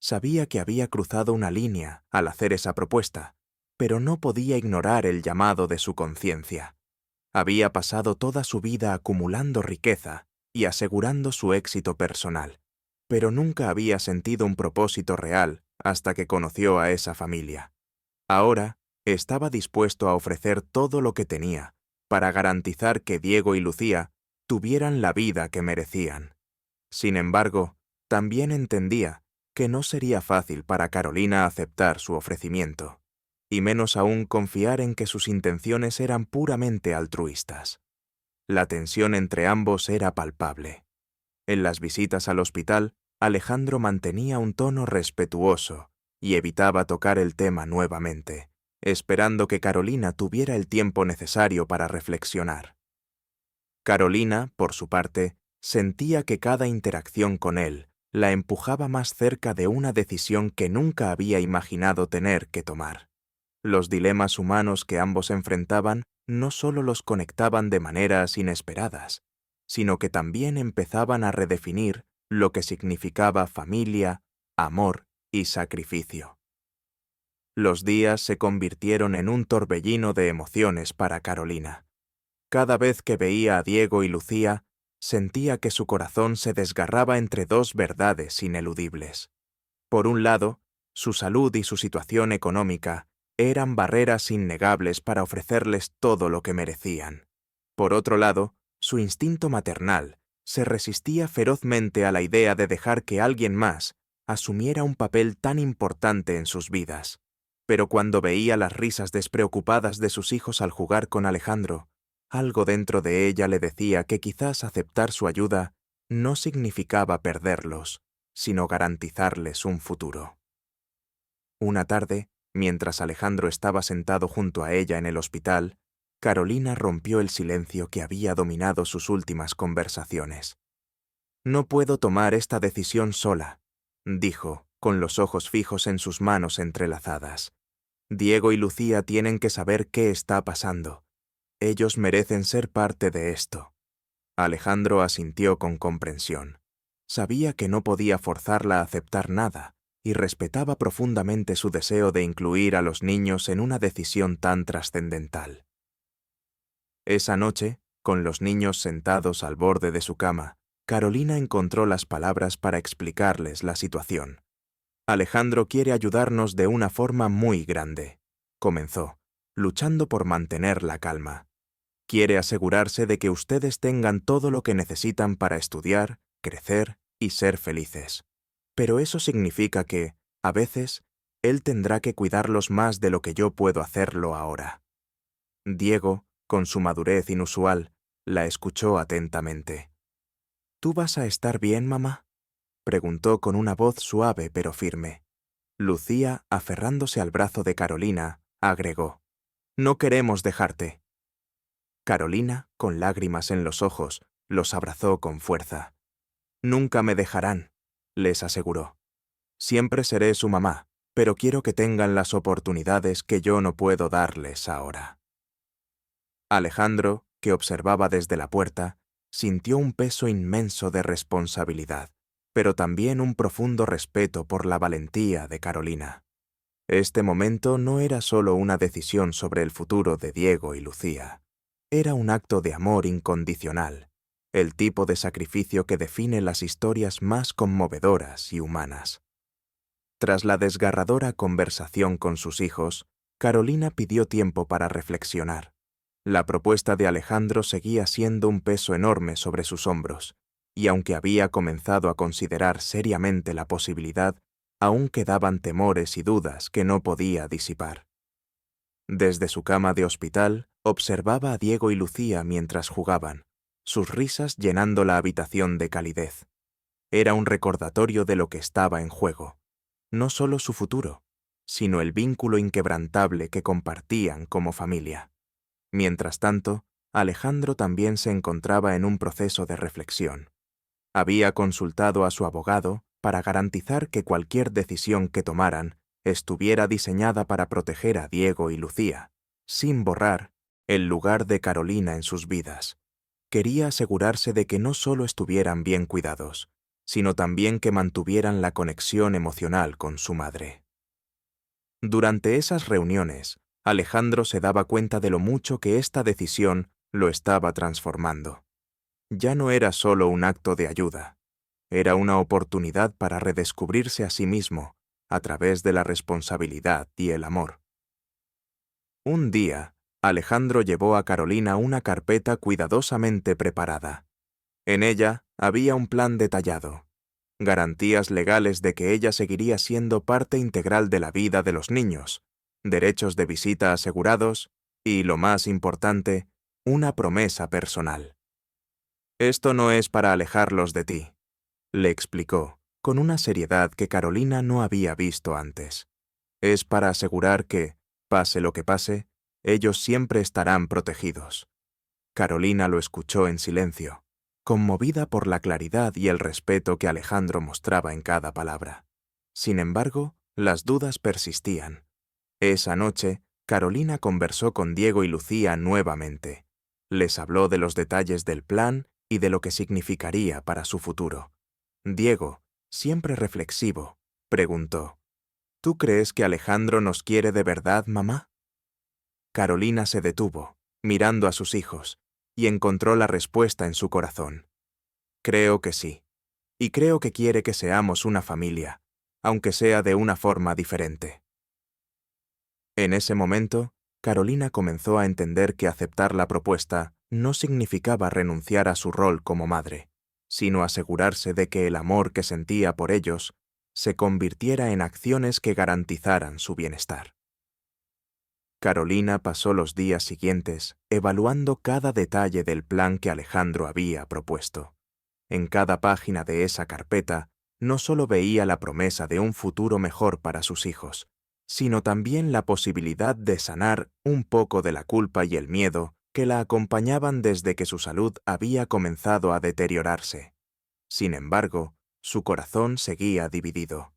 Sabía que había cruzado una línea al hacer esa propuesta, pero no podía ignorar el llamado de su conciencia. Había pasado toda su vida acumulando riqueza y asegurando su éxito personal, pero nunca había sentido un propósito real hasta que conoció a esa familia. Ahora, estaba dispuesto a ofrecer todo lo que tenía para garantizar que Diego y Lucía tuvieran la vida que merecían. Sin embargo, también entendía que no sería fácil para Carolina aceptar su ofrecimiento, y menos aún confiar en que sus intenciones eran puramente altruistas. La tensión entre ambos era palpable. En las visitas al hospital, Alejandro mantenía un tono respetuoso y evitaba tocar el tema nuevamente, esperando que Carolina tuviera el tiempo necesario para reflexionar. Carolina, por su parte, sentía que cada interacción con él la empujaba más cerca de una decisión que nunca había imaginado tener que tomar. Los dilemas humanos que ambos enfrentaban no solo los conectaban de maneras inesperadas, sino que también empezaban a redefinir lo que significaba familia, amor y sacrificio. Los días se convirtieron en un torbellino de emociones para Carolina. Cada vez que veía a Diego y Lucía, sentía que su corazón se desgarraba entre dos verdades ineludibles. Por un lado, su salud y su situación económica eran barreras innegables para ofrecerles todo lo que merecían. Por otro lado, su instinto maternal se resistía ferozmente a la idea de dejar que alguien más asumiera un papel tan importante en sus vidas. Pero cuando veía las risas despreocupadas de sus hijos al jugar con Alejandro, algo dentro de ella le decía que quizás aceptar su ayuda no significaba perderlos, sino garantizarles un futuro. Una tarde, mientras Alejandro estaba sentado junto a ella en el hospital, Carolina rompió el silencio que había dominado sus últimas conversaciones. «No puedo tomar esta decisión sola», dijo, con los ojos fijos en sus manos entrelazadas. «Diego y Lucía tienen que saber qué está pasando. Ellos merecen ser parte de esto». Alejandro asintió con comprensión. Sabía que no podía forzarla a aceptar nada y respetaba profundamente su deseo de incluir a los niños en una decisión tan trascendental. Esa noche, con los niños sentados al borde de su cama, Carolina encontró las palabras para explicarles la situación. «Alejandro quiere ayudarnos de una forma muy grande», comenzó, luchando por mantener la calma. «Quiere asegurarse de que ustedes tengan todo lo que necesitan para estudiar, crecer y ser felices. Pero eso significa que, a veces, él tendrá que cuidarlos más de lo que yo puedo hacerlo ahora». Diego, con su madurez inusual, la escuchó atentamente. «¿Tú vas a estar bien, mamá?», preguntó con una voz suave pero firme. Lucía, aferrándose al brazo de Carolina, agregó: «No queremos dejarte». Carolina, con lágrimas en los ojos, los abrazó con fuerza. «Nunca me dejarán», les aseguró. «Siempre seré su mamá, pero quiero que tengan las oportunidades que yo no puedo darles ahora». Alejandro, que observaba desde la puerta, sintió un peso inmenso de responsabilidad, pero también un profundo respeto por la valentía de Carolina. Este momento no era solo una decisión sobre el futuro de Diego y Lucía. Era un acto de amor incondicional, el tipo de sacrificio que define las historias más conmovedoras y humanas. Tras la desgarradora conversación con sus hijos, Carolina pidió tiempo para reflexionar. La propuesta de Alejandro seguía siendo un peso enorme sobre sus hombros, y aunque había comenzado a considerar seriamente la posibilidad, aún quedaban temores y dudas que no podía disipar. Desde su cama de hospital, observaba a Diego y Lucía mientras jugaban, sus risas llenando la habitación de calidez. Era un recordatorio de lo que estaba en juego, no solo su futuro, sino el vínculo inquebrantable que compartían como familia. Mientras tanto, Alejandro también se encontraba en un proceso de reflexión. Había consultado a su abogado para garantizar que cualquier decisión que tomaran estuviera diseñada para proteger a Diego y Lucía, sin borrar el lugar de Carolina en sus vidas. Quería asegurarse de que no solo estuvieran bien cuidados, sino también que mantuvieran la conexión emocional con su madre. Durante esas reuniones, Alejandro se daba cuenta de lo mucho que esta decisión lo estaba transformando. Ya no era solo un acto de ayuda, era una oportunidad para redescubrirse a sí mismo a través de la responsabilidad y el amor. Un día, Alejandro llevó a Carolina una carpeta cuidadosamente preparada. En ella había un plan detallado, garantías legales de que ella seguiría siendo parte integral de la vida de los niños, derechos de visita asegurados y, lo más importante, una promesa personal. «Esto no es para alejarlos de ti», le explicó, con una seriedad que Carolina no había visto antes. Es para asegurar que, pase lo que pase, ellos siempre estarán protegidos. Carolina lo escuchó en silencio, conmovida por la claridad y el respeto que Alejandro mostraba en cada palabra. Sin embargo, las dudas persistían. Esa noche, Carolina conversó con Diego y Lucía nuevamente. Les habló de los detalles del plan y de lo que significaría para su futuro. Diego, siempre reflexivo, preguntó: ¿Tú crees que Alejandro nos quiere de verdad, mamá? Carolina se detuvo, mirando a sus hijos, y encontró la respuesta en su corazón. Creo que sí, y creo que quiere que seamos una familia, aunque sea de una forma diferente. En ese momento, Carolina comenzó a entender que aceptar la propuesta no significaba renunciar a su rol como madre, sino asegurarse de que el amor que sentía por ellos se convirtiera en acciones que garantizaran su bienestar. Carolina pasó los días siguientes evaluando cada detalle del plan que Alejandro había propuesto. En cada página de esa carpeta no solo veía la promesa de un futuro mejor para sus hijos, sino también la posibilidad de sanar un poco de la culpa y el miedo que la acompañaban desde que su salud había comenzado a deteriorarse. Sin embargo, su corazón seguía dividido.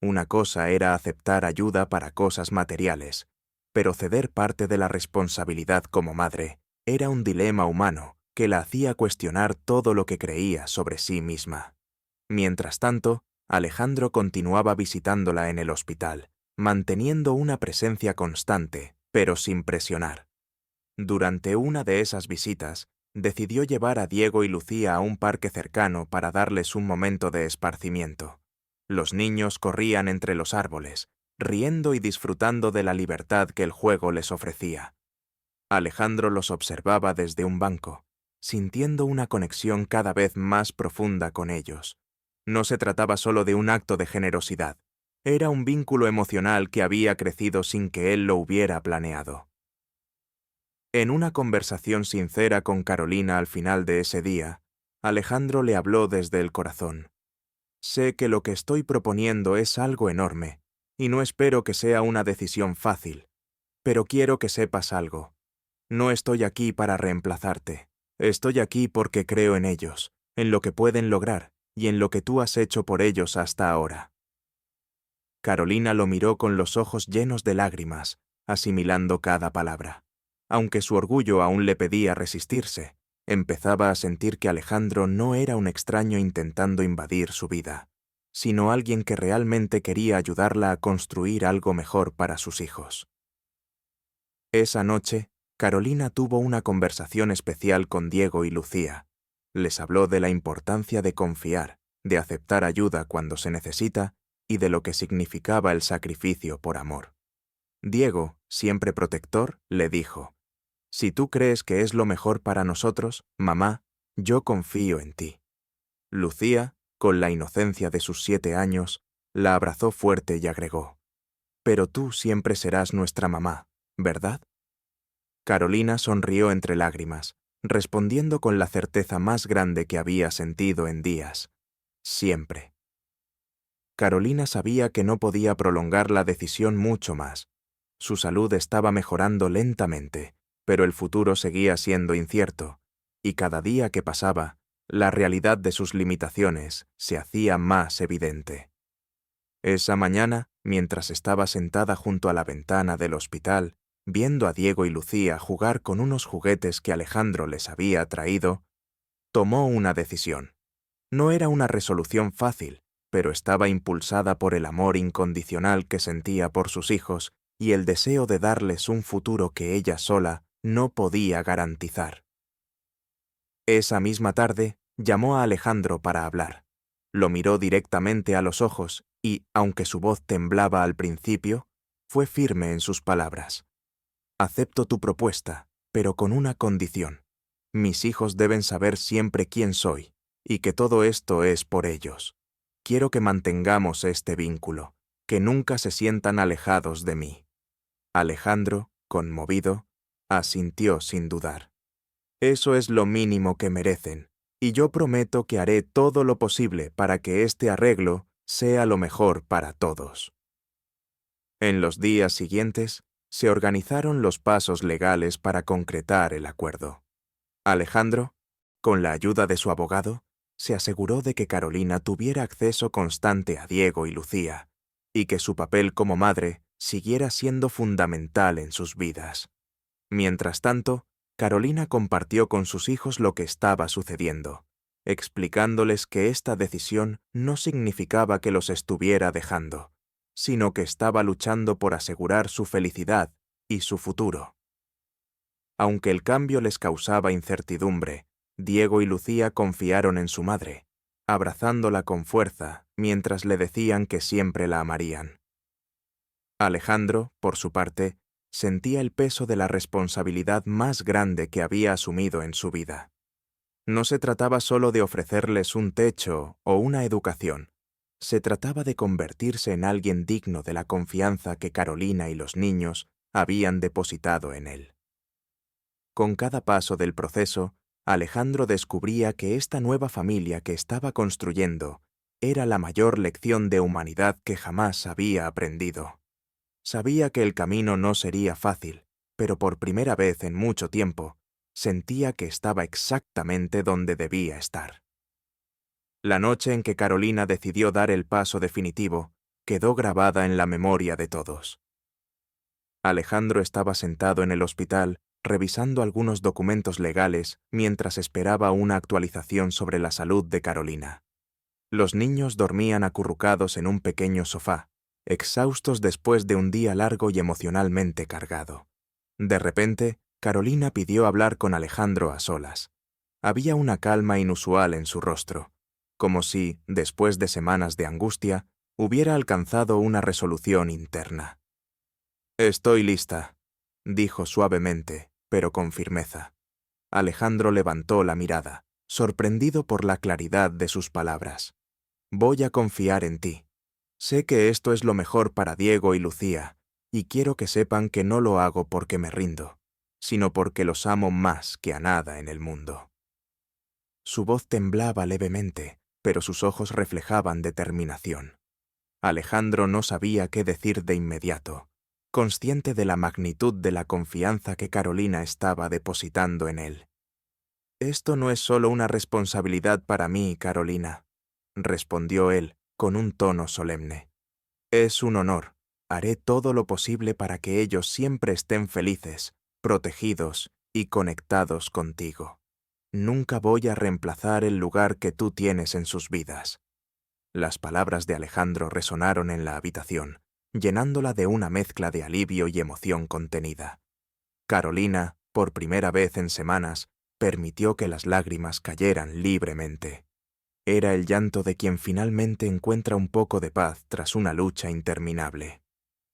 Una cosa era aceptar ayuda para cosas materiales, pero ceder parte de la responsabilidad como madre era un dilema humano que la hacía cuestionar todo lo que creía sobre sí misma. Mientras tanto, Alejandro continuaba visitándola en el hospital, manteniendo una presencia constante, pero sin presionar. Durante una de esas visitas, decidió llevar a Diego y Lucía a un parque cercano para darles un momento de esparcimiento. Los niños corrían entre los árboles, riendo y disfrutando de la libertad que el juego les ofrecía. Alejandro los observaba desde un banco, sintiendo una conexión cada vez más profunda con ellos. No se trataba solo de un acto de generosidad, era un vínculo emocional que había crecido sin que él lo hubiera planeado. En una conversación sincera con Carolina al final de ese día, Alejandro le habló desde el corazón. Sé que lo que estoy proponiendo es algo enorme, y no espero que sea una decisión fácil, pero quiero que sepas algo. No estoy aquí para reemplazarte. Estoy aquí porque creo en ellos, en lo que pueden lograr y en lo que tú has hecho por ellos hasta ahora. Carolina lo miró con los ojos llenos de lágrimas, asimilando cada palabra. Aunque su orgullo aún le pedía resistirse, empezaba a sentir que Alejandro no era un extraño intentando invadir su vida, sino alguien que realmente quería ayudarla a construir algo mejor para sus hijos. Esa noche, Carolina tuvo una conversación especial con Diego y Lucía. Les habló de la importancia de confiar, de aceptar ayuda cuando se necesita y de lo que significaba el sacrificio por amor. Diego, siempre protector, le dijo: «Si tú crees que es lo mejor para nosotros, mamá, yo confío en ti». Lucía, con la inocencia de sus 7 años, la abrazó fuerte y agregó: «Pero tú siempre serás nuestra mamá, ¿verdad?». Carolina sonrió entre lágrimas, respondiendo con la certeza más grande que había sentido en días: «Siempre». Carolina sabía que no podía prolongar la decisión mucho más. Su salud estaba mejorando lentamente, pero el futuro seguía siendo incierto, y cada día que pasaba, la realidad de sus limitaciones se hacía más evidente. Esa mañana, mientras estaba sentada junto a la ventana del hospital, viendo a Diego y Lucía jugar con unos juguetes que Alejandro les había traído, tomó una decisión. No era una resolución fácil, pero estaba impulsada por el amor incondicional que sentía por sus hijos y el deseo de darles un futuro que ella sola no podía garantizar. Esa misma tarde, llamó a Alejandro para hablar. Lo miró directamente a los ojos y, aunque su voz temblaba al principio, fue firme en sus palabras. «Acepto tu propuesta, pero con una condición. Mis hijos deben saber siempre quién soy, y que todo esto es por ellos. Quiero que mantengamos este vínculo, que nunca se sientan alejados de mí». Alejandro, conmovido, asintió sin dudar. «Eso es lo mínimo que merecen, y yo prometo que haré todo lo posible para que este arreglo sea lo mejor para todos. En los días siguientes, se organizaron los pasos legales para concretar el acuerdo. Alejandro, con la ayuda de su abogado, se aseguró de que Carolina tuviera acceso constante a Diego y Lucía, y que su papel como madre siguiera siendo fundamental en sus vidas. Mientras tanto, Carolina compartió con sus hijos lo que estaba sucediendo, explicándoles que esta decisión no significaba que los estuviera dejando, sino que estaba luchando por asegurar su felicidad y su futuro. Aunque el cambio les causaba incertidumbre, Diego y Lucía confiaron en su madre, abrazándola con fuerza mientras le decían que siempre la amarían. Alejandro, por su parte, sentía el peso de la responsabilidad más grande que había asumido en su vida. No se trataba solo de ofrecerles un techo o una educación, se trataba de convertirse en alguien digno de la confianza que Carolina y los niños habían depositado en él. Con cada paso del proceso, Alejandro descubría que esta nueva familia que estaba construyendo era la mayor lección de humanidad que jamás había aprendido. Sabía que el camino no sería fácil, pero por primera vez en mucho tiempo, sentía que estaba exactamente donde debía estar. La noche en que Carolina decidió dar el paso definitivo quedó grabada en la memoria de todos. Alejandro estaba sentado en el hospital revisando algunos documentos legales mientras esperaba una actualización sobre la salud de Carolina. Los niños dormían acurrucados en un pequeño sofá, exhaustos después de un día largo y emocionalmente cargado. De repente, Carolina pidió hablar con Alejandro a solas. Había una calma inusual en su rostro, como si, después de semanas de angustia, hubiera alcanzado una resolución interna. «Estoy lista», dijo suavemente, pero con firmeza. Alejandro levantó la mirada, sorprendido por la claridad de sus palabras. «Voy a confiar en ti. Sé que esto es lo mejor para Diego y Lucía, y quiero que sepan que no lo hago porque me rindo, sino porque los amo más que a nada en el mundo». Su voz temblaba levemente, pero sus ojos reflejaban determinación. Alejandro no sabía qué decir de inmediato, consciente de la magnitud de la confianza que Carolina estaba depositando en él. «Esto no es solo una responsabilidad para mí, Carolina», respondió él con un tono solemne. «Es un honor. Haré todo lo posible para que ellos siempre estén felices, protegidos y conectados contigo. Nunca voy a reemplazar el lugar que tú tienes en sus vidas». Las palabras de Alejandro resonaron en la habitación, llenándola de una mezcla de alivio y emoción contenida. Carolina, por primera vez en semanas, permitió que las lágrimas cayeran libremente. Era el llanto de quien finalmente encuentra un poco de paz tras una lucha interminable.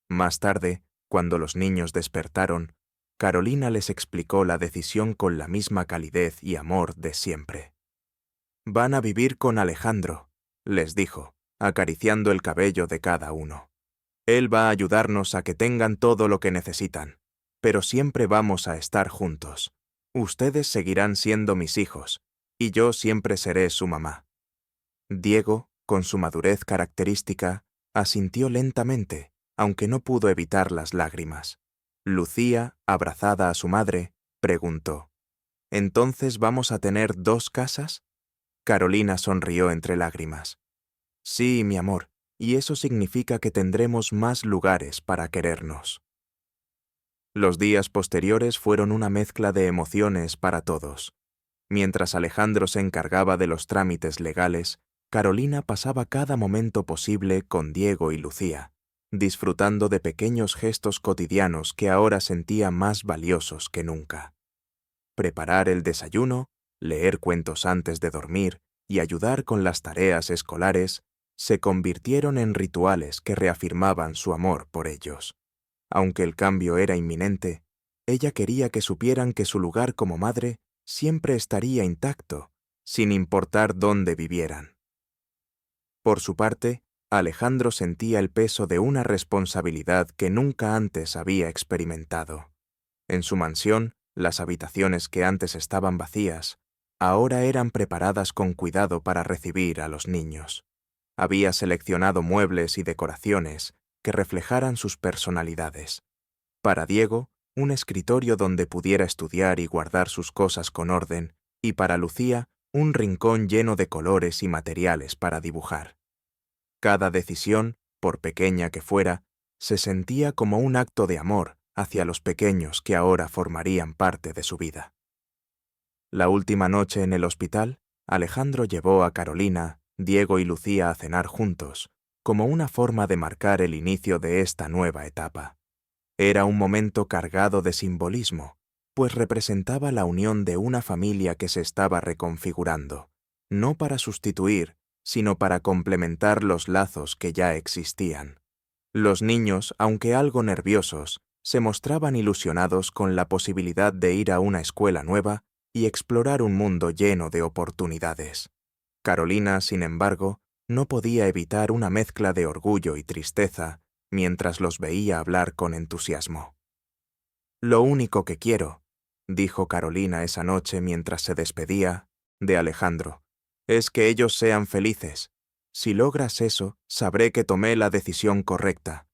Más tarde, cuando los niños despertaron, Carolina les explicó la decisión con la misma calidez y amor de siempre. «Van a vivir con Alejandro», les dijo, acariciando el cabello de cada uno. «Él va a ayudarnos a que tengan todo lo que necesitan, pero siempre vamos a estar juntos. Ustedes seguirán siendo mis hijos, y yo siempre seré su mamá». Diego, con su madurez característica, asintió lentamente, aunque no pudo evitar las lágrimas. Lucía, abrazada a su madre, preguntó: «¿Entonces vamos a tener 2 casas?» Carolina sonrió entre lágrimas. «Sí, mi amor, y eso significa que tendremos más lugares para querernos». Los días posteriores fueron una mezcla de emociones para todos. Mientras Alejandro se encargaba de los trámites legales, Carolina pasaba cada momento posible con Diego y Lucía, disfrutando de pequeños gestos cotidianos que ahora sentía más valiosos que nunca. Preparar el desayuno, leer cuentos antes de dormir y ayudar con las tareas escolares se convirtieron en rituales que reafirmaban su amor por ellos. Aunque el cambio era inminente, ella quería que supieran que su lugar como madre siempre estaría intacto, sin importar dónde vivieran. Por su parte, Alejandro sentía el peso de una responsabilidad que nunca antes había experimentado. En su mansión, las habitaciones que antes estaban vacías, ahora eran preparadas con cuidado para recibir a los niños. Había seleccionado muebles y decoraciones que reflejaran sus personalidades. Para Diego, un escritorio donde pudiera estudiar y guardar sus cosas con orden, y para Lucía, un rincón lleno de colores y materiales para dibujar. Cada decisión, por pequeña que fuera, se sentía como un acto de amor hacia los pequeños que ahora formarían parte de su vida. La última noche en el hospital, Alejandro llevó a Carolina, Diego y Lucía a cenar juntos, como una forma de marcar el inicio de esta nueva etapa. Era un momento cargado de simbolismo, pues representaba la unión de una familia que se estaba reconfigurando, no para sustituir, sino para complementar los lazos que ya existían. Los niños, aunque algo nerviosos, se mostraban ilusionados con la posibilidad de ir a una escuela nueva y explorar un mundo lleno de oportunidades. Carolina, sin embargo, no podía evitar una mezcla de orgullo y tristeza mientras los veía hablar con entusiasmo. «Lo único que quiero», dijo Carolina esa noche mientras se despedía de Alejandro, «es que ellos sean felices. Si logras eso, sabré que tomé la decisión correcta».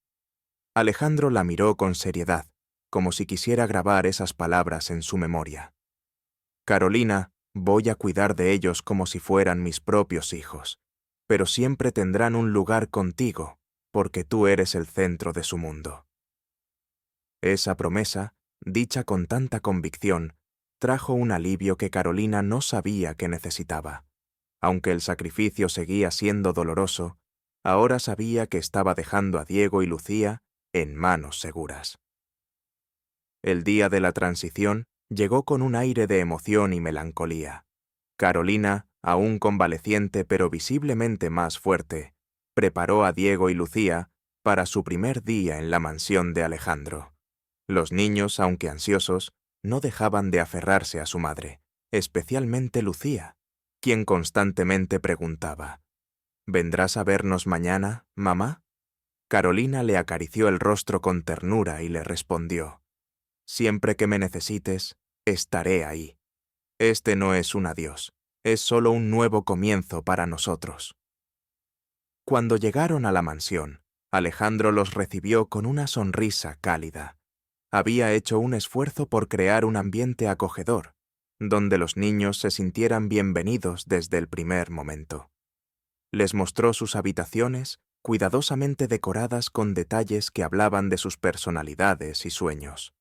Alejandro la miró con seriedad, como si quisiera grabar esas palabras en su memoria. «Carolina, voy a cuidar de ellos como si fueran mis propios hijos, pero siempre tendrán un lugar contigo, porque tú eres el centro de su mundo». Esa promesa, dicha con tanta convicción, trajo un alivio que Carolina no sabía que necesitaba. Aunque el sacrificio seguía siendo doloroso, ahora sabía que estaba dejando a Diego y Lucía en manos seguras. El día de la transición llegó con un aire de emoción y melancolía. Carolina, aún convaleciente pero visiblemente más fuerte, preparó a Diego y Lucía para su primer día en la mansión de Alejandro. Los niños, aunque ansiosos, no dejaban de aferrarse a su madre, especialmente Lucía, quien constantemente preguntaba: «¿Vendrás a vernos mañana, mamá?». Carolina le acarició el rostro con ternura y le respondió: «Siempre que me necesites, estaré ahí. Este no es un adiós, es solo un nuevo comienzo para nosotros». Cuando llegaron a la mansión, Alejandro los recibió con una sonrisa cálida. Había hecho un esfuerzo por crear un ambiente acogedor, donde los niños se sintieran bienvenidos desde el primer momento. Les mostró sus habitaciones, cuidadosamente decoradas con detalles que hablaban de sus personalidades y sueños.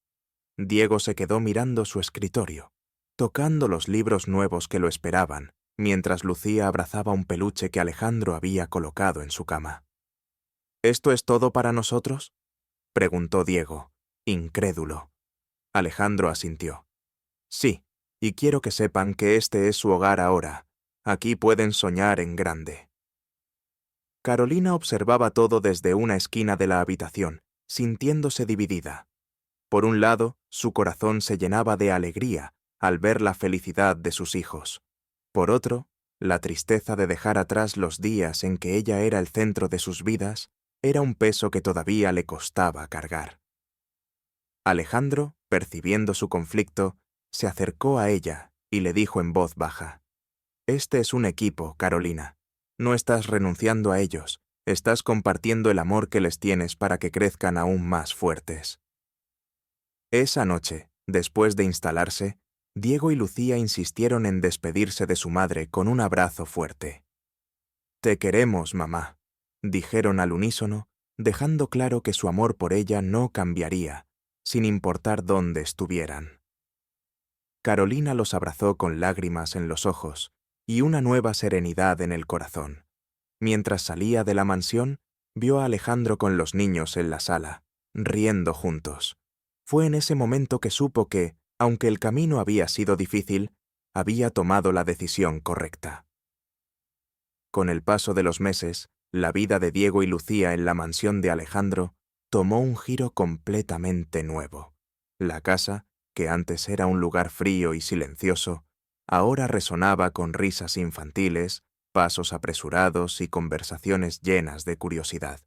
Diego se quedó mirando su escritorio, tocando los libros nuevos que lo esperaban, mientras Lucía abrazaba un peluche que Alejandro había colocado en su cama. «¿Esto es todo para nosotros?», preguntó Diego, incrédulo. Alejandro asintió. «Sí, y quiero que sepan que este es su hogar ahora. Aquí pueden soñar en grande». Carolina observaba todo desde una esquina de la habitación, sintiéndose dividida. Por un lado, su corazón se llenaba de alegría al ver la felicidad de sus hijos. Por otro, la tristeza de dejar atrás los días en que ella era el centro de sus vidas era un peso que todavía le costaba cargar. Alejandro, percibiendo su conflicto, se acercó a ella y le dijo en voz baja: «Este es un equipo, Carolina. No estás renunciando a ellos, estás compartiendo el amor que les tienes para que crezcan aún más fuertes». Esa noche, después de instalarse, Diego y Lucía insistieron en despedirse de su madre con un abrazo fuerte. «Te queremos, mamá», dijeron al unísono, dejando claro que su amor por ella no cambiaría, sin importar dónde estuvieran. Carolina los abrazó con lágrimas en los ojos y una nueva serenidad en el corazón. Mientras salía de la mansión, vio a Alejandro con los niños en la sala, riendo juntos. Fue en ese momento que supo que, aunque el camino había sido difícil, había tomado la decisión correcta. Con el paso de los meses, la vida de Diego y Lucía en la mansión de Alejandro tomó un giro completamente nuevo. La casa, que antes era un lugar frío y silencioso, ahora resonaba con risas infantiles, pasos apresurados y conversaciones llenas de curiosidad.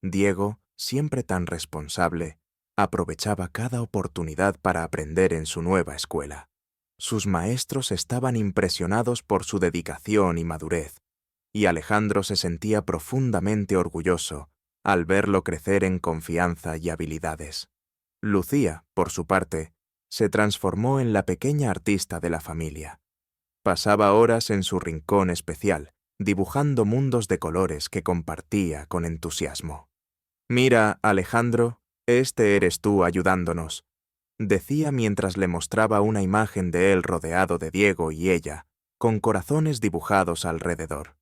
Diego, siempre tan responsable, aprovechaba cada oportunidad para aprender en su nueva escuela. Sus maestros estaban impresionados por su dedicación y madurez, y Alejandro se sentía profundamente orgulloso al verlo crecer en confianza y habilidades. Lucía, por su parte, se transformó en la pequeña artista de la familia. Pasaba horas en su rincón especial, dibujando mundos de colores que compartía con entusiasmo. «Mira, Alejandro, este eres tú ayudándonos», decía mientras le mostraba una imagen de él rodeado de Diego y ella, con corazones dibujados alrededor.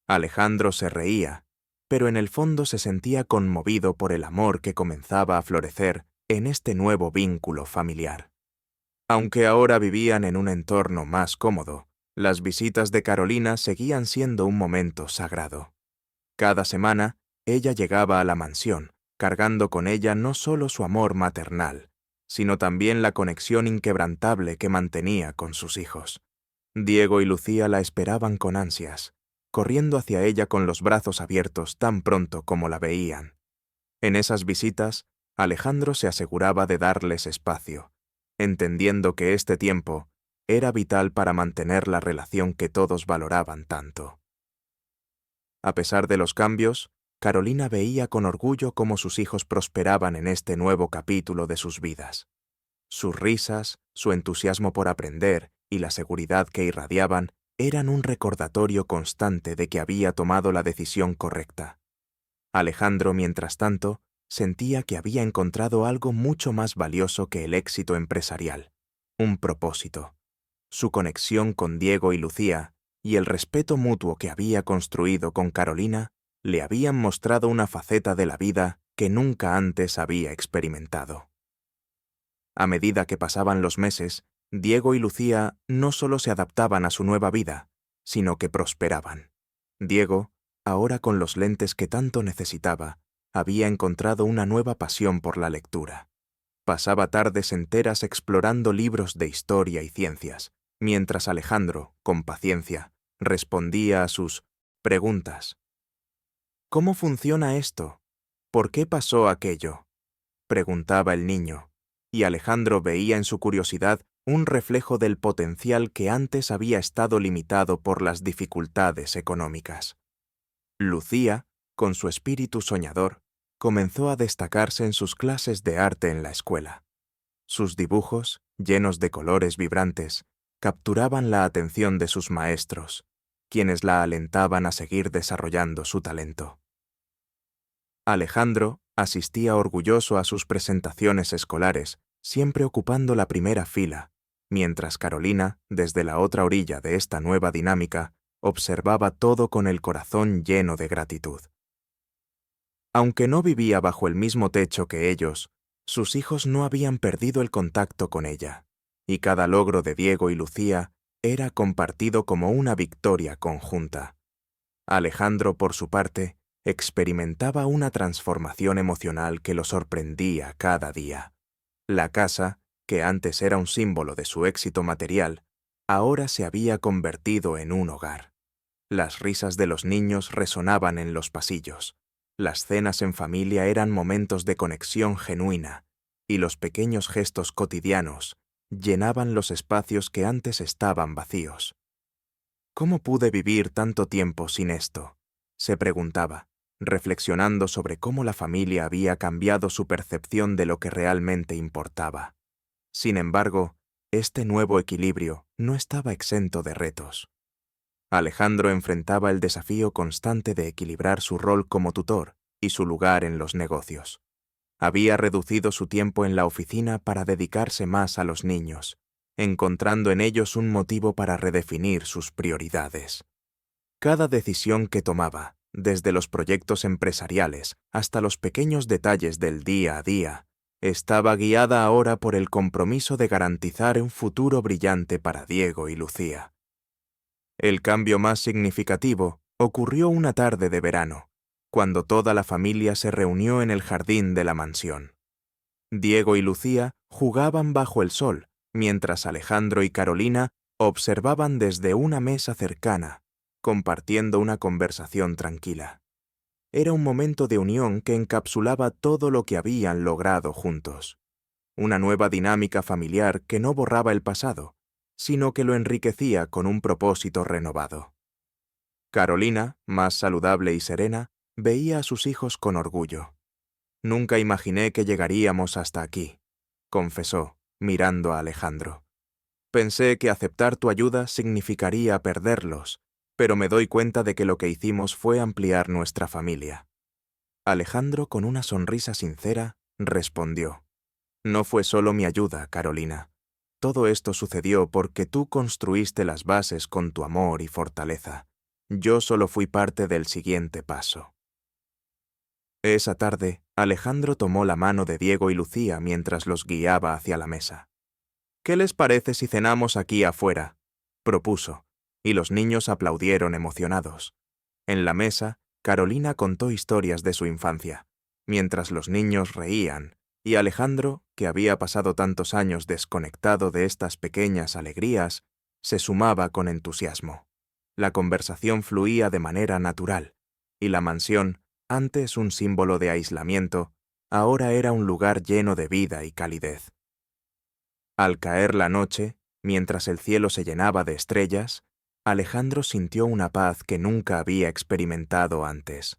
Alejandro se reía, pero en el fondo se sentía conmovido por el amor que comenzaba a florecer en este nuevo vínculo familiar. Aunque ahora vivían en un entorno más cómodo, las visitas de Carolina seguían siendo un momento sagrado. Cada semana, ella llegaba a la mansión, cargando con ella no solo su amor maternal, sino también la conexión inquebrantable que mantenía con sus hijos. Diego y Lucía la esperaban con ansias, corriendo hacia ella con los brazos abiertos tan pronto como la veían. En esas visitas, Alejandro se aseguraba de darles espacio, entendiendo que este tiempo era vital para mantener la relación que todos valoraban tanto. A pesar de los cambios, Carolina veía con orgullo cómo sus hijos prosperaban en este nuevo capítulo de sus vidas. Sus risas, su entusiasmo por aprender y la seguridad que irradiaban eran un recordatorio constante de que había tomado la decisión correcta. Alejandro, mientras tanto, sentía que había encontrado algo mucho más valioso que el éxito empresarial: un propósito. Su conexión con Diego y Lucía y el respeto mutuo que había construido con Carolina le habían mostrado una faceta de la vida que nunca antes había experimentado. A medida que pasaban los meses, Diego y Lucía no solo se adaptaban a su nueva vida, sino que prosperaban. Diego, ahora con los lentes que tanto necesitaba, había encontrado una nueva pasión por la lectura. Pasaba tardes enteras explorando libros de historia y ciencias, mientras Alejandro, con paciencia, respondía a sus preguntas. «¿Cómo funciona esto? ¿Por qué pasó aquello?», preguntaba el niño, y Alejandro veía en su curiosidad un reflejo del potencial que antes había estado limitado por las dificultades económicas. Lucía, con su espíritu soñador, comenzó a destacarse en sus clases de arte en la escuela. Sus dibujos, llenos de colores vibrantes, capturaban la atención de sus maestros, quienes la alentaban a seguir desarrollando su talento. Alejandro asistía orgulloso a sus presentaciones escolares, siempre ocupando la primera fila, mientras Carolina, desde la otra orilla de esta nueva dinámica, observaba todo con el corazón lleno de gratitud. Aunque no vivía bajo el mismo techo que ellos, sus hijos no habían perdido el contacto con ella, y cada logro de Diego y Lucía era compartido como una victoria conjunta. Alejandro, por su parte, experimentaba una transformación emocional que lo sorprendía cada día. La casa, que antes era un símbolo de su éxito material, ahora se había convertido en un hogar. Las risas de los niños resonaban en los pasillos. Las cenas en familia eran momentos de conexión genuina, y los pequeños gestos cotidianos llenaban los espacios que antes estaban vacíos. «¿Cómo pude vivir tanto tiempo sin esto?», se preguntaba, reflexionando sobre cómo la familia había cambiado su percepción de lo que realmente importaba. Sin embargo, este nuevo equilibrio no estaba exento de retos. Alejandro enfrentaba el desafío constante de equilibrar su rol como tutor y su lugar en los negocios. Había reducido su tiempo en la oficina para dedicarse más a los niños, encontrando en ellos un motivo para redefinir sus prioridades. Cada decisión que tomaba, desde los proyectos empresariales hasta los pequeños detalles del día a día, estaba guiada ahora por el compromiso de garantizar un futuro brillante para Diego y Lucía. El cambio más significativo ocurrió una tarde de verano, cuando toda la familia se reunió en el jardín de la mansión. Diego y Lucía jugaban bajo el sol, mientras Alejandro y Carolina observaban desde una mesa cercana, compartiendo una conversación tranquila. Era un momento de unión que encapsulaba todo lo que habían logrado juntos. Una nueva dinámica familiar que no borraba el pasado, sino que lo enriquecía con un propósito renovado. Carolina, más saludable y serena, veía a sus hijos con orgullo. «Nunca imaginé que llegaríamos hasta aquí», confesó, mirando a Alejandro. «Pensé que aceptar tu ayuda significaría perderlos, pero me doy cuenta de que lo que hicimos fue ampliar nuestra familia». Alejandro, con una sonrisa sincera, respondió: «No fue solo mi ayuda, Carolina. Todo esto sucedió porque tú construiste las bases con tu amor y fortaleza. Yo solo fui parte del siguiente paso». Esa tarde, Alejandro tomó la mano de Diego y Lucía mientras los guiaba hacia la mesa. «¿Qué les parece si cenamos aquí afuera?», propuso, y los niños aplaudieron emocionados. En la mesa, Carolina contó historias de su infancia, mientras los niños reían, y Alejandro, que había pasado tantos años desconectado de estas pequeñas alegrías, se sumaba con entusiasmo. La conversación fluía de manera natural, y la mansión, antes un símbolo de aislamiento, ahora era un lugar lleno de vida y calidez. Al caer la noche, mientras el cielo se llenaba de estrellas, Alejandro sintió una paz que nunca había experimentado antes.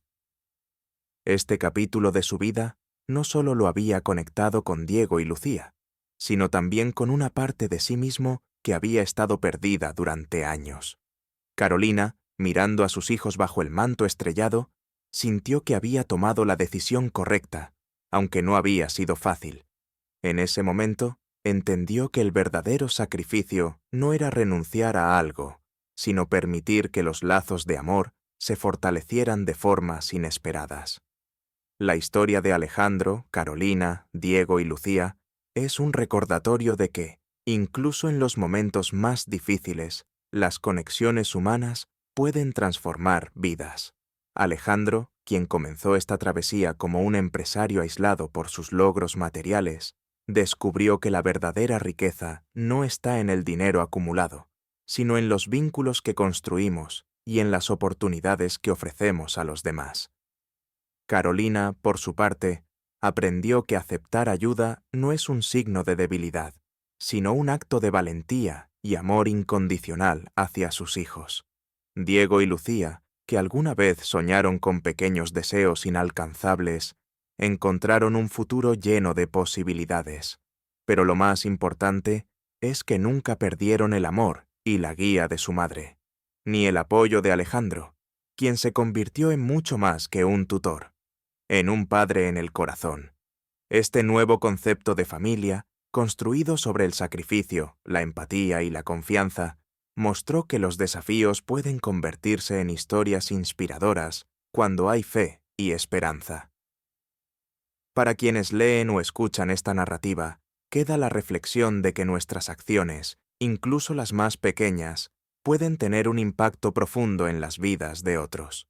Este capítulo de su vida no solo lo había conectado con Diego y Lucía, sino también con una parte de sí mismo que había estado perdida durante años. Carolina, mirando a sus hijos bajo el manto estrellado, sintió que había tomado la decisión correcta, aunque no había sido fácil. En ese momento, entendió que el verdadero sacrificio no era renunciar a algo, sino permitir que los lazos de amor se fortalecieran de formas inesperadas. La historia de Alejandro, Carolina, Diego y Lucía es un recordatorio de que, incluso en los momentos más difíciles, las conexiones humanas pueden transformar vidas. Alejandro, quien comenzó esta travesía como un empresario aislado por sus logros materiales, descubrió que la verdadera riqueza no está en el dinero acumulado, sino en los vínculos que construimos y en las oportunidades que ofrecemos a los demás. Carolina, por su parte, aprendió que aceptar ayuda no es un signo de debilidad, sino un acto de valentía y amor incondicional hacia sus hijos. Diego y Lucía, que alguna vez soñaron con pequeños deseos inalcanzables, encontraron un futuro lleno de posibilidades. Pero lo más importante es que nunca perdieron el amor y la guía de su madre, ni el apoyo de Alejandro, quien se convirtió en mucho más que un tutor, en un padre en el corazón. Este nuevo concepto de familia, construido sobre el sacrificio, la empatía y la confianza, mostró que los desafíos pueden convertirse en historias inspiradoras cuando hay fe y esperanza. Para quienes leen o escuchan esta narrativa, queda la reflexión de que nuestras acciones, incluso las más pequeñas, pueden tener un impacto profundo en las vidas de otros.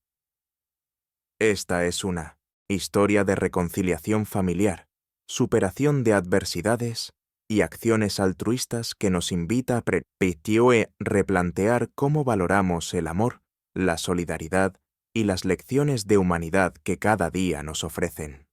Esta es una historia de reconciliación familiar, superación de adversidades y acciones altruistas que nos invita a replantear cómo valoramos el amor, la solidaridad y las lecciones de humanidad que cada día nos ofrecen.